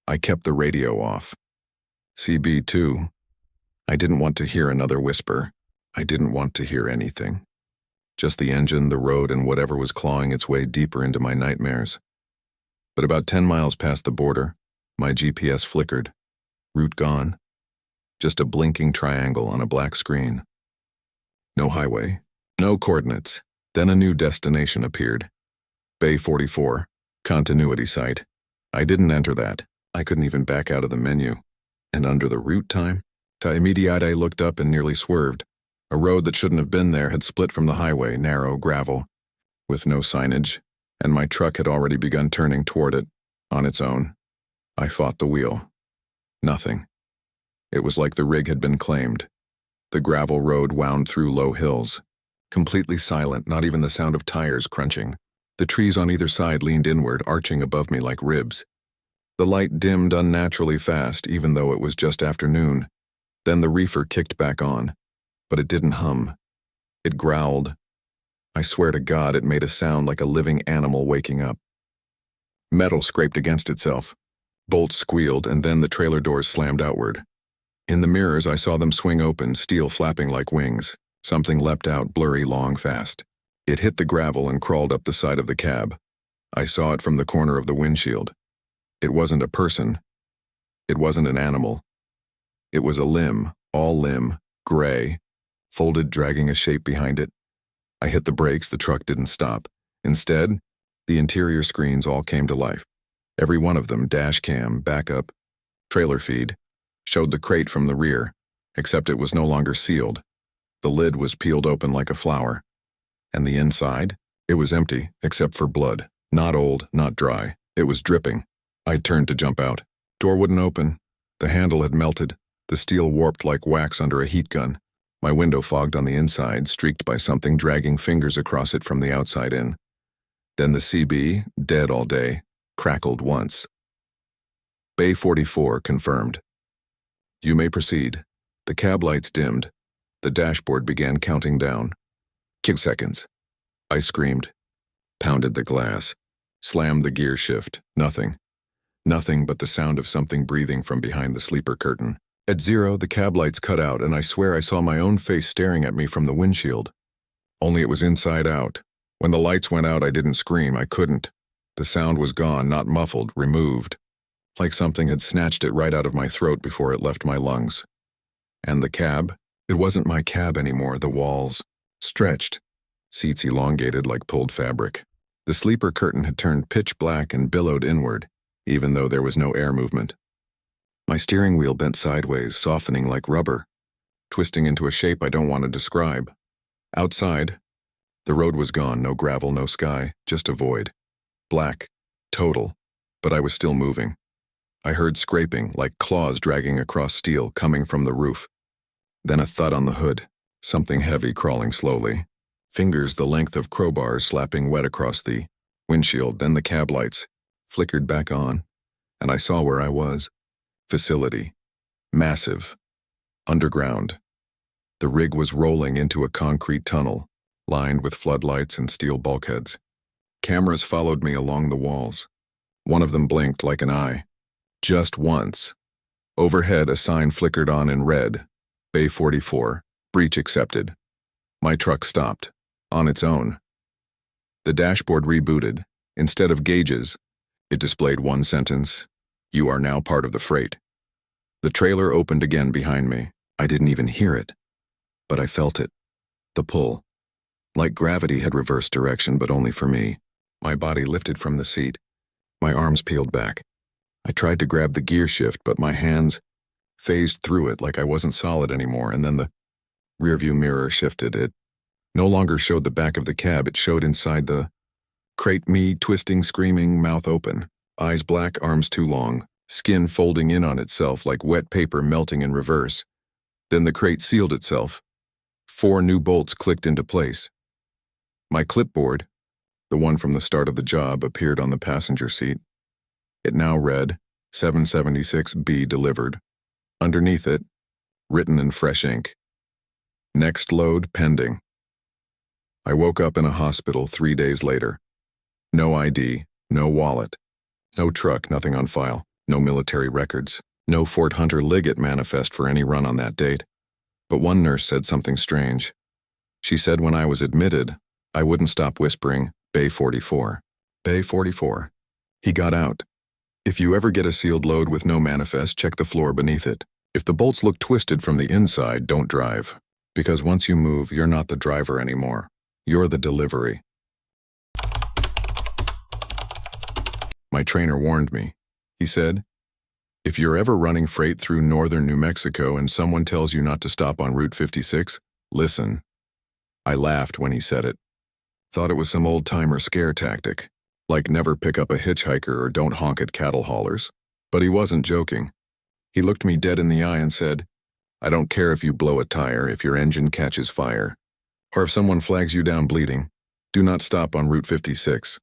I kept the radio off. CB2. I didn't want to hear another whisper. I didn't want to hear anything. Just the engine, the road, and whatever was clawing its way deeper into my nightmares. But about 10 miles past the border, my GPS flickered. Route gone. Just a blinking triangle on a black screen. No highway. No coordinates. Then a new destination appeared. Bay 44. Continuity site. I didn't enter that. I couldn't even back out of the menu. And under the route time? Immediate I looked up and nearly swerved. A road that shouldn't have been there had split from the highway, narrow gravel, with no signage, and my truck had already begun turning toward it, on its own. I fought the wheel. Nothing. It was like the rig had been claimed. The gravel road wound through low hills. Completely silent, not even the sound of tires crunching. The trees on either side leaned inward, arching above me like ribs. The light dimmed unnaturally fast, even though it was just afternoon. Then the reefer kicked back on. But it didn't hum. It growled. I swear to God, it made a sound like a living animal waking up. Metal scraped against itself. Bolts squealed, and then the trailer doors slammed outward. In the mirrors, I saw them swing open, steel flapping like wings. Something leapt out, blurry, long, fast. It hit the gravel and crawled up the side of the cab. I saw it from the corner of the windshield. It wasn't a person. It wasn't an animal. It was a limb, all limb, gray, folded, dragging a shape behind it. I hit the brakes, the truck didn't stop. Instead, the interior screens all came to life. Every one of them, dash cam, backup, trailer feed, showed the crate from the rear, except it was no longer sealed. The lid was peeled open like a flower. And the inside? It was empty, except for blood. Not old, not dry. It was dripping. I turned to jump out. Door wouldn't open. The handle had melted. The steel warped like wax under a heat gun. My window fogged on the inside, streaked by something dragging fingers across it from the outside in. Then the CB, dead all day, crackled once. Bay 44 confirmed. You may proceed. The cab lights dimmed. The dashboard began counting down. Kick seconds. I screamed. Pounded the glass. Slammed the gear shift. Nothing. Nothing but the sound of something breathing from behind the sleeper curtain. At 0, the cab lights cut out, and I swear I saw my own face staring at me from the windshield. Only it was inside out. When the lights went out, I didn't scream. I couldn't. The sound was gone, not muffled, removed. Like something had snatched it right out of my throat before it left my lungs. And the cab? It wasn't my cab anymore. The walls stretched. Seats elongated like pulled fabric. The sleeper curtain had turned pitch black and billowed inward, even though there was no air movement. My steering wheel bent sideways, softening like rubber, twisting into a shape I don't want to describe. Outside, the road was gone, no gravel, no sky, just a void. Black, total, but I was still moving. I heard scraping, like claws dragging across steel, coming from the roof. Then a thud on the hood, something heavy crawling slowly. Fingers the length of crowbars slapping wet across the windshield, then the cab lights flickered back on, and I saw where I was. Facility. Massive. Underground. The rig was rolling into a concrete tunnel, lined with floodlights and steel bulkheads. Cameras followed me along the walls. One of them blinked like an eye. Just once. Overhead, a sign flickered on in red. Bay 44. Breach accepted. My truck stopped. On its own. The dashboard rebooted. Instead of gauges, it displayed one sentence. You are now part of the freight. The trailer opened again behind me. I didn't even hear it. But I felt it. The pull. Like gravity had reversed direction, but only for me. My body lifted from the seat. My arms peeled back. I tried to grab the gear shift, but my hands phased through it like I wasn't solid anymore, and then the rearview mirror shifted. It no longer showed the back of the cab. It showed inside the crate, me twisting, screaming, mouth open. Eyes black, arms too long, skin folding in on itself like wet paper melting in reverse. Then the crate sealed itself. 4 new bolts clicked into place. My clipboard, the one from the start of the job, appeared on the passenger seat. It now read, 776B delivered. Underneath it, written in fresh ink, next load pending. I woke up in a hospital 3 days later. No ID, no wallet. No truck, nothing on file, no military records, no Fort Hunter Liggett manifest for any run on that date. But one nurse said something strange. She said when I was admitted, I wouldn't stop whispering, Bay 44. Bay 44. He got out. If you ever get a sealed load with no manifest, check the floor beneath it. If the bolts look twisted from the inside, don't drive. Because once you move, you're not the driver anymore. You're the delivery. My trainer warned me. He said, if you're ever running freight through northern New Mexico and someone tells you not to stop on Route 56, listen. I laughed when he said it. Thought it was some old-timer scare tactic, like never pick up a hitchhiker or don't honk at cattle haulers. But he wasn't joking. He looked me dead in the eye and said, I don't care if you blow a tire, if your engine catches fire, or if someone flags you down bleeding, do not stop on Route 56.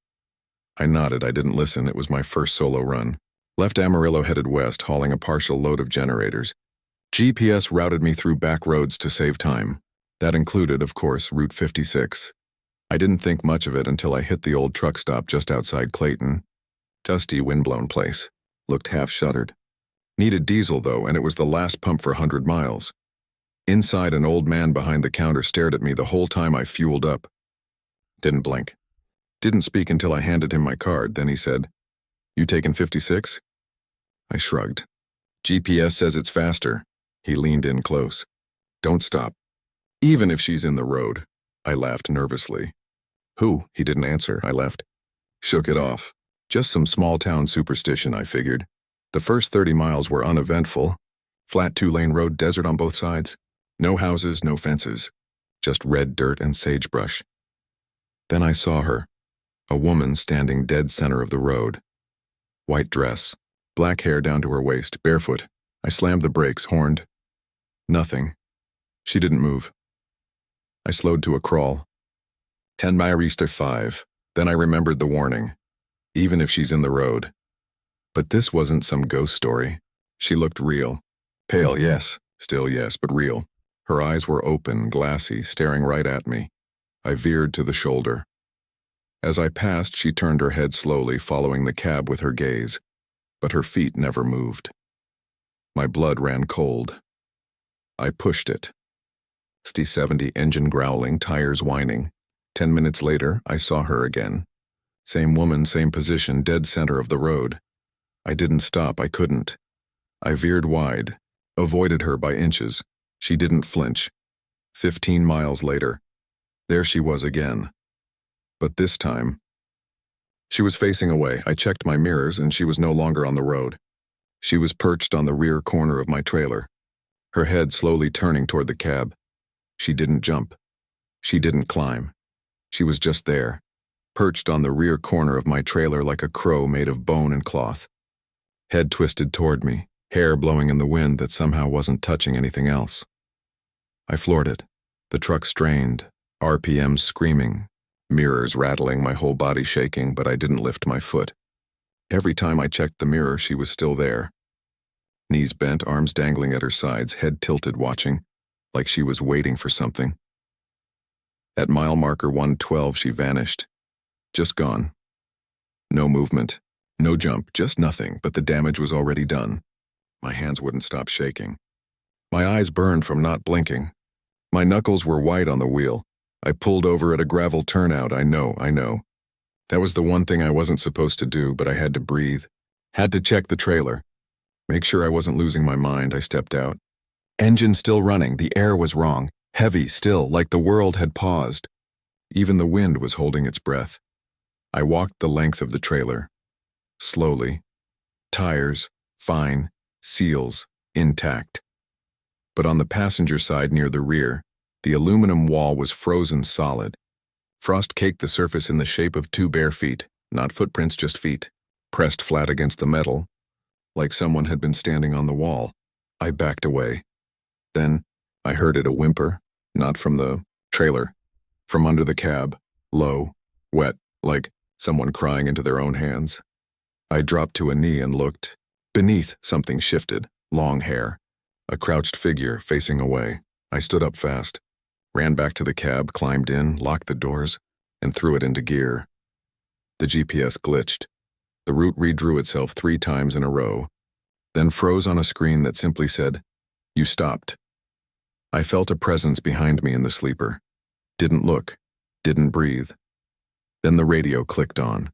I nodded. I didn't listen. It was my first solo run. Left Amarillo, headed west, hauling a partial load of generators. GPS routed me through back roads to save time. That included, of course, Route 56. I didn't think much of it until I hit the old truck stop just outside Clayton. Dusty, windblown place. Looked half-shuttered. Needed diesel, though, and it was the last pump for 100 miles. Inside, an old man behind the counter stared at me the whole time I fueled up. Didn't blink. Didn't speak until I handed him my card. Then he said, You taking 56? I shrugged. GPS says it's faster. He leaned in close. Don't stop. Even if she's in the road. I laughed nervously. Who? He didn't answer. I left. Shook it off. Just some small-town superstition, I figured. The first 30 miles were uneventful. Flat 2-lane road, desert on both sides. No houses, no fences. Just red dirt and sagebrush. Then I saw her. A woman standing dead center of the road. White dress. Black hair down to her waist, barefoot. I slammed the brakes, horned. Nothing. She didn't move. I slowed to a crawl. 10 miles to 5. Then I remembered the warning. Even if she's in the road. But this wasn't some ghost story. She looked real. Pale, yes. Still yes, but real. Her eyes were open, glassy, staring right at me. I veered to the shoulder. As I passed, she turned her head slowly, following the cab with her gaze. But her feet never moved. My blood ran cold. I pushed it. ST-70 engine growling, tires whining. 10 minutes later, I saw her again. Same woman, same position, dead center of the road. I didn't stop. I couldn't. I veered wide, avoided her by inches. She didn't flinch. 15 miles later, there she was again. But this time, she was facing away. I checked my mirrors, and she was no longer on the road. She was perched on the rear corner of my trailer, her head slowly turning toward the cab. She didn't jump. She didn't climb. She was just there, perched on the rear corner of my trailer like a crow made of bone and cloth. Head twisted toward me, hair blowing in the wind that somehow wasn't touching anything else. I floored it. The truck strained, RPMs screaming, mirrors rattling, my whole body shaking, but I didn't lift my foot. Every time I checked the mirror, she was still there. Knees bent, arms dangling at her sides, head tilted, watching, like she was waiting for something. At mile marker 112, she vanished. Just gone. No movement, no jump, just nothing, but the damage was already done. My hands wouldn't stop shaking. My eyes burned from not blinking. My knuckles were white on the wheel. I pulled over at a gravel turnout. I know. That was the one thing I wasn't supposed to do, but I had to breathe. Had to check the trailer. Make sure I wasn't losing my mind. I stepped out. Engine still running. The air was wrong. Heavy still, like the world had paused. Even the wind was holding its breath. I walked the length of the trailer. Slowly. Tires, fine. Seals, intact. But on the passenger side near the rear, the aluminum wall was frozen solid. Frost caked the surface in the shape of 2 bare feet, not footprints, just feet, pressed flat against the metal, like someone had been standing on the wall. I backed away. Then I heard it, a whimper, not from the trailer, from under the cab, low, wet, like someone crying into their own hands. I dropped to a knee and looked. Beneath, something shifted, long hair, a crouched figure facing away. I stood up fast, ran back to the cab, climbed in, locked the doors, and threw it into gear. The GPS glitched. The route redrew itself 3 times in a row, then froze on a screen that simply said, "You stopped." I felt a presence behind me in the sleeper. Didn't look, didn't breathe. Then the radio clicked on.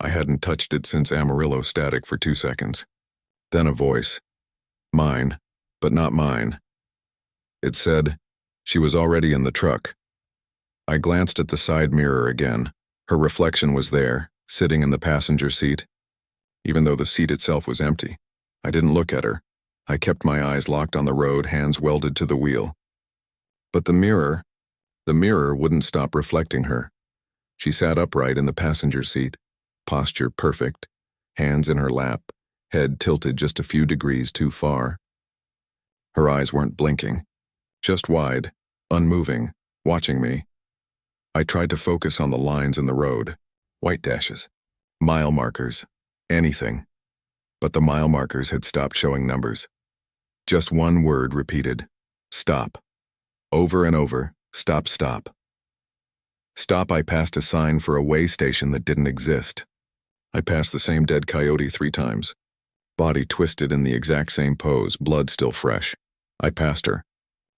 I hadn't touched it since Amarillo static for 2 seconds. Then a voice. Mine, but not mine. It said, she was already in the truck. I glanced at the side mirror again. Her reflection was there, sitting in the passenger seat. Even though the seat itself was empty, I didn't look at her. I kept my eyes locked on the road, hands welded to the wheel. But the mirror wouldn't stop reflecting her. She sat upright in the passenger seat, posture perfect, hands in her lap, head tilted just a few degrees too far. Her eyes weren't blinking, just wide, unmoving, watching me. I tried to focus on the lines in the road, white dashes, mile markers, anything. But the mile markers had stopped showing numbers. Just one word repeated, stop. Over and over, stop, stop. Stop. I passed a sign for a way station that didn't exist. I passed the same dead coyote 3 times. Body twisted in the exact same pose, blood still fresh. I passed her.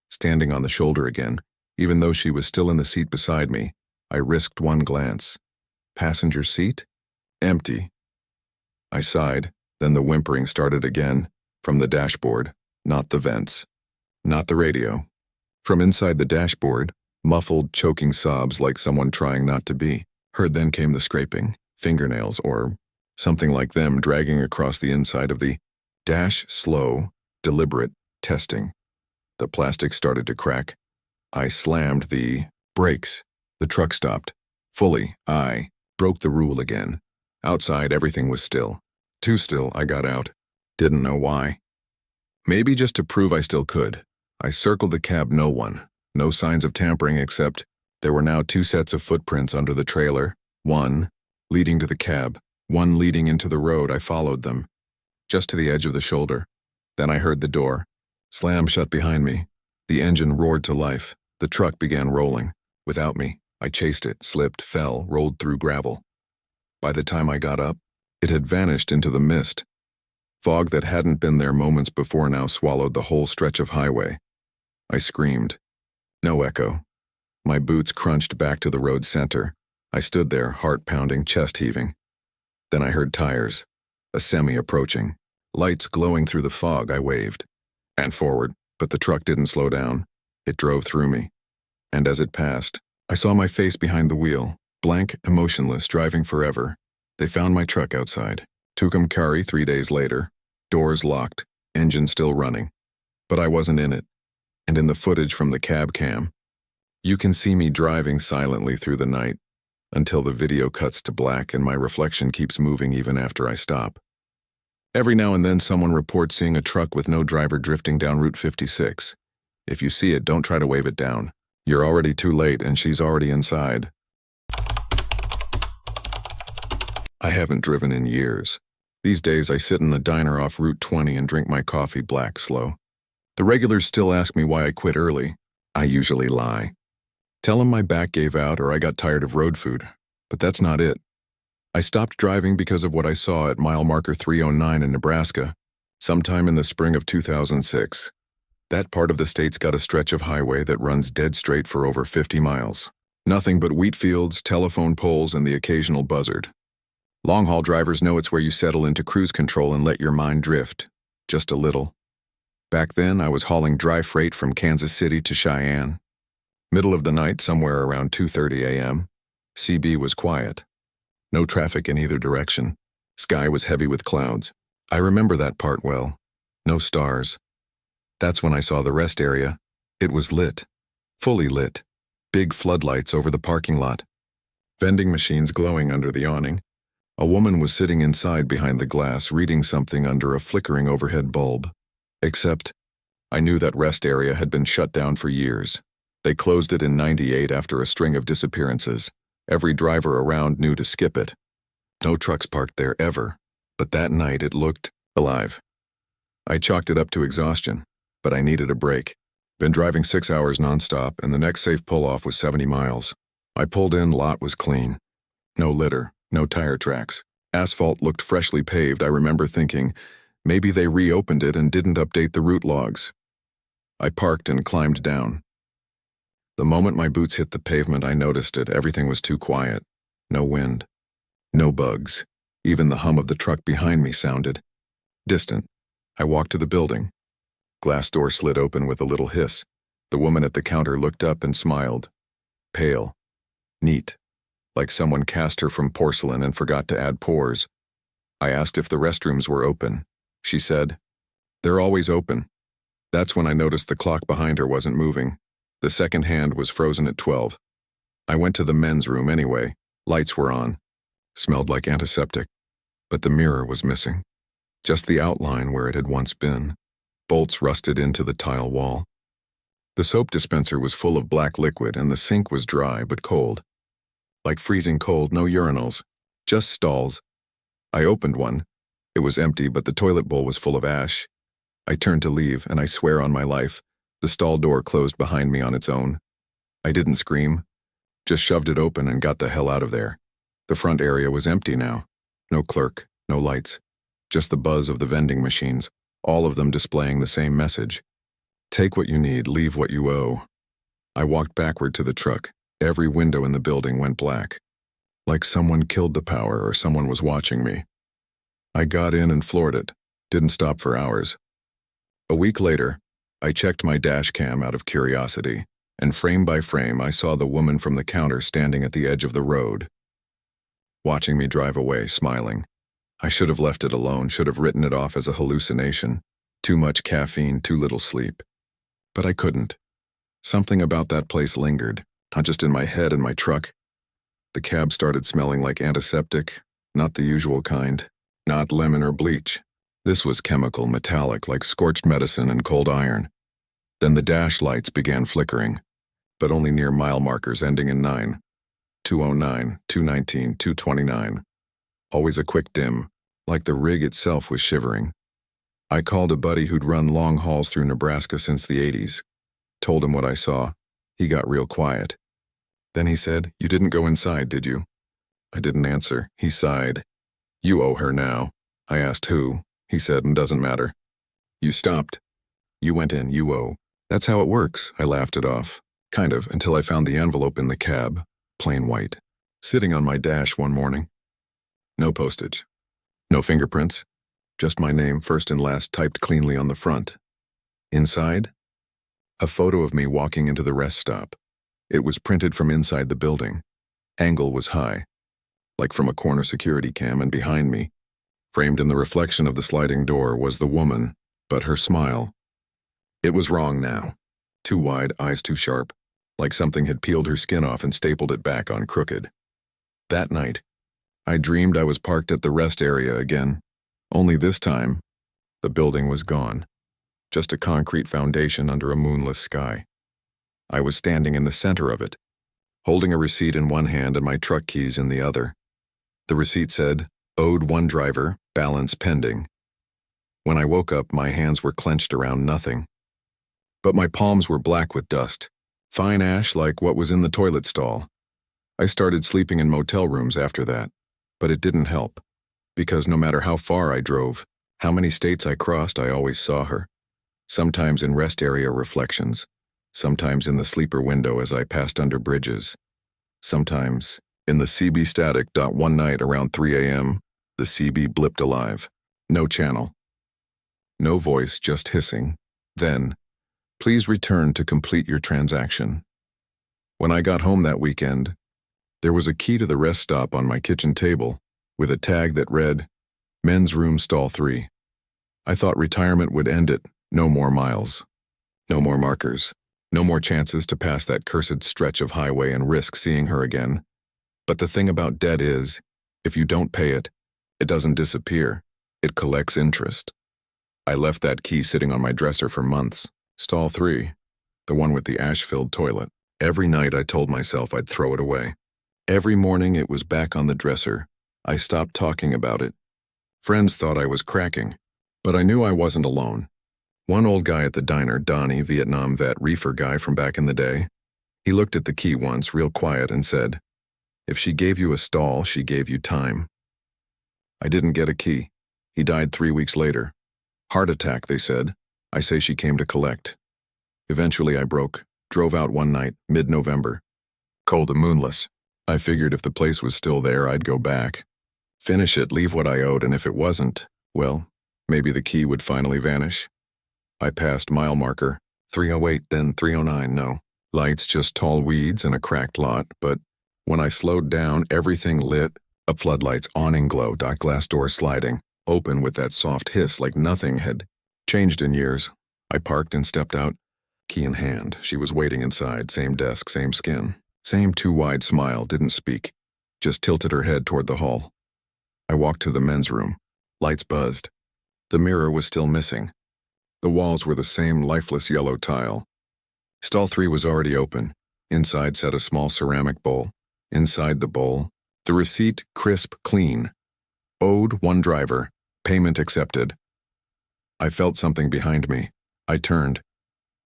Standing on the shoulder again, even though she was still in the seat beside me, I risked one glance. Passenger seat? Empty. I sighed, then the whimpering started again, from the dashboard, not the vents, not the radio. From inside the dashboard, muffled, choking sobs like someone trying not to be. Heard then came the scraping, fingernails or something like them dragging across the inside of the dash, slow, deliberate, testing. The plastic started to crack. I slammed the brakes. The truck stopped. Fully, I broke the rule again. Outside, everything was still. Too still, I got out. Didn't know why. Maybe just to prove I still could. I circled the cab, no one. No signs of tampering except there were now 2 sets of footprints under the trailer. One leading to the cab, one leading into the road. I followed them, just to the edge of the shoulder. Then I heard the door slam shut behind me. The engine roared to life. The truck began rolling. Without me, I chased it, slipped, fell, rolled through gravel. By the time I got up, it had vanished into the mist. Fog that hadn't been there moments before now swallowed the whole stretch of highway. I screamed. No echo. My boots crunched back to the road center. I stood there, heart pounding, chest heaving. Then I heard tires, a semi approaching. Lights glowing through the fog. I waved. And forward, but the truck didn't slow down. It drove through me. And as it passed, I saw my face behind the wheel, blank, emotionless, driving forever. They found my truck outside. Tucumcari 3 days later. Doors locked, engine still running. But I wasn't in it. And in the footage from the cab cam, you can see me driving silently through the night until the video cuts to black and my reflection keeps moving even after I stop. Every now and then someone reports seeing a truck with no driver drifting down Route 56. If you see it, don't try to wave it down. You're already too late and she's already inside. I haven't driven in years. These days I sit in the diner off Route 20 and drink my coffee black slow. The regulars still ask me why I quit early. I usually lie. Tell them my back gave out or I got tired of road food. But that's not it. I stopped driving because of what I saw at mile marker 309 in Nebraska, sometime in the spring of 2006. That part of the state's got a stretch of highway that runs dead straight for over 50 miles. Nothing but wheat fields, telephone poles, and the occasional buzzard. Long-haul drivers know it's where you settle into cruise control and let your mind drift. Just a little. Back then, I was hauling dry freight from Kansas City to Cheyenne. Middle of the night, somewhere around 2:30 a.m., CB was quiet. No traffic in either direction. Sky was heavy with clouds. I remember that part well. No stars. That's when I saw the rest area. It was lit. Fully lit. Big floodlights over the parking lot. Vending machines glowing under the awning. A woman was sitting inside behind the glass reading something under a flickering overhead bulb. Except, I knew that rest area had been shut down for years. They closed it in '98 after a string of disappearances. Every driver around knew to skip it. No trucks parked there ever, but that night it looked alive. I chalked it up to exhaustion, but I needed a break. Been driving 6 hours nonstop, and the next safe pull-off was 70 miles. I pulled in, lot was clean. No litter, no tire tracks. Asphalt looked freshly paved. I remember thinking, maybe they reopened it and didn't update the route logs. I parked and climbed down. The moment my boots hit the pavement, I noticed it. Everything was too quiet. No wind. No bugs. Even the hum of the truck behind me sounded distant. I walked to the building. Glass door slid open with a little hiss. The woman at the counter looked up and smiled. Pale. Neat. Like someone cast her from porcelain and forgot to add pores. I asked if the restrooms were open. She said, "They're always open." That's when I noticed the clock behind her wasn't moving. The second hand was frozen at 12. I went to the men's room anyway. Lights were on. Smelled like antiseptic. But the mirror was missing. Just the outline where it had once been. Bolts rusted into the tile wall. The soap dispenser was full of black liquid and the sink was dry but cold. Like freezing cold, no urinals. Just stalls. I opened one. It was empty, but the toilet bowl was full of ash. I turned to leave, and I swear on my life, the stall door closed behind me on its own. I didn't scream. Just shoved it open and got the hell out of there. The front area was empty now. No clerk, no lights. Just the buzz of the vending machines, all of them displaying the same message. Take what you need, leave what you owe. I walked backward to the truck. Every window in the building went black. Like someone killed the power or someone was watching me. I got in and floored it. Didn't stop for hours. A week later, I checked my dash cam out of curiosity, and frame by frame I saw the woman from the counter standing at the edge of the road, watching me drive away, smiling. I should have left it alone, should have written it off as a hallucination. Too much caffeine, too little sleep. But I couldn't. Something about that place lingered, not just in my head and my truck. The cab started smelling like antiseptic, not the usual kind, not lemon or bleach. This was chemical, metallic, like scorched medicine and cold iron. Then the dash lights began flickering, but only near mile markers ending in 9. 209, 219, 229. Always a quick dim, like the rig itself was shivering. I called a buddy who'd run long hauls through Nebraska since the 80s. Told him what I saw. He got real quiet. Then he said, "You didn't go inside, did you?" I didn't answer. He sighed. "You owe her now." I asked who. He said, "And doesn't matter." "You stopped. You went in, you owe." "That's how it works." I laughed it off. Kind of, until I found the envelope in the cab, plain white, sitting on my dash one morning. No postage. No fingerprints. Just my name, first and last, typed cleanly on the front. Inside? A photo of me walking into the rest stop. It was printed from inside the building. Angle was high, like from a corner security cam, and behind me, framed in the reflection of the sliding door, was the woman, but her smile. It was wrong now. Too wide, eyes too sharp, like something had peeled her skin off and stapled it back on crooked. That night, I dreamed I was parked at the rest area again. Only this time, the building was gone. Just a concrete foundation under a moonless sky. I was standing in the center of it, holding a receipt in one hand and my truck keys in the other. The receipt said, "Owed one driver, balance pending." When I woke up, my hands were clenched around nothing. But my palms were black with dust, fine ash like what was in the toilet stall. I started sleeping in motel rooms after that, but it didn't help, because no matter how far I drove, how many states I crossed, I always saw her. Sometimes in rest area reflections, sometimes in the sleeper window as I passed under bridges, sometimes in the CB static. One night around 3 a.m., the CB blipped alive. No channel. No voice, just hissing. Then, "Please return to complete your transaction." When I got home that weekend, there was a key to the rest stop on my kitchen table with a tag that read, "Men's room stall 3. I thought retirement would end it. No more miles. No more markers. No more chances to pass that cursed stretch of highway and risk seeing her again. But the thing about debt is, if you don't pay it, it doesn't disappear. It collects interest. I left that key sitting on my dresser for months. Stall 3, the one with the ash-filled toilet. Every night I told myself I'd throw it away. Every morning it was back on the dresser. I stopped talking about it. Friends thought I was cracking, but I knew I wasn't alone. One old guy at the diner, Donnie, Vietnam vet, reefer guy from back in the day, he looked at the key once, real quiet, and said, "If she gave you a stall, she gave you time." I didn't get a key. He died 3 weeks later. Heart attack, they said. I say she came to collect. Eventually I broke, drove out one night, mid-November. Cold and moonless. I figured if the place was still there, I'd go back. Finish it, leave what I owed, and if it wasn't, well, maybe the key would finally vanish. I passed mile marker, 308, then 309, no. Lights, just tall weeds and a cracked lot, but when I slowed down, everything lit, a floodlight's awning glow, glass door sliding, open with that soft hiss like nothing had changed in years. I parked and stepped out, key in hand. She was waiting inside, same desk, same skin, same too-wide smile, didn't speak, just tilted her head toward the hall. I walked to the men's room. Lights buzzed. The mirror was still missing. The walls were the same lifeless yellow tile. Stall 3 was already open. Inside sat a small ceramic bowl. Inside the bowl, the receipt crisp, clean. Owed 1 driver. Payment accepted. I felt something behind me. I turned.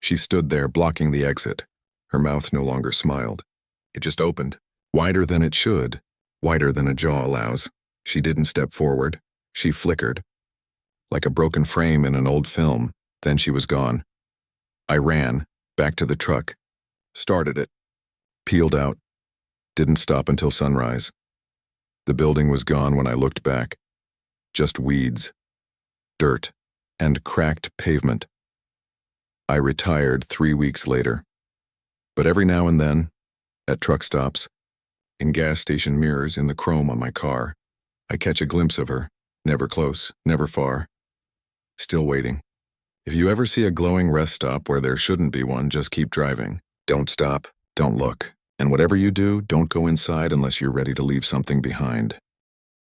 She stood there, blocking the exit. Her mouth no longer smiled. It just opened. Wider than it should. Wider than a jaw allows. She didn't step forward. She flickered. Like a broken frame in an old film. Then she was gone. I ran, back to the truck. Started it. Peeled out. Didn't stop until sunrise. The building was gone when I looked back. Just weeds, dirt, and cracked pavement. I retired 3 weeks later. But every now and then, at truck stops, in gas station mirrors, in the chrome on my car, I catch a glimpse of her, never close, never far, still waiting. If you ever see a glowing rest stop where there shouldn't be one, just keep driving. Don't stop, don't look, and whatever you do, don't go inside unless you're ready to leave something behind.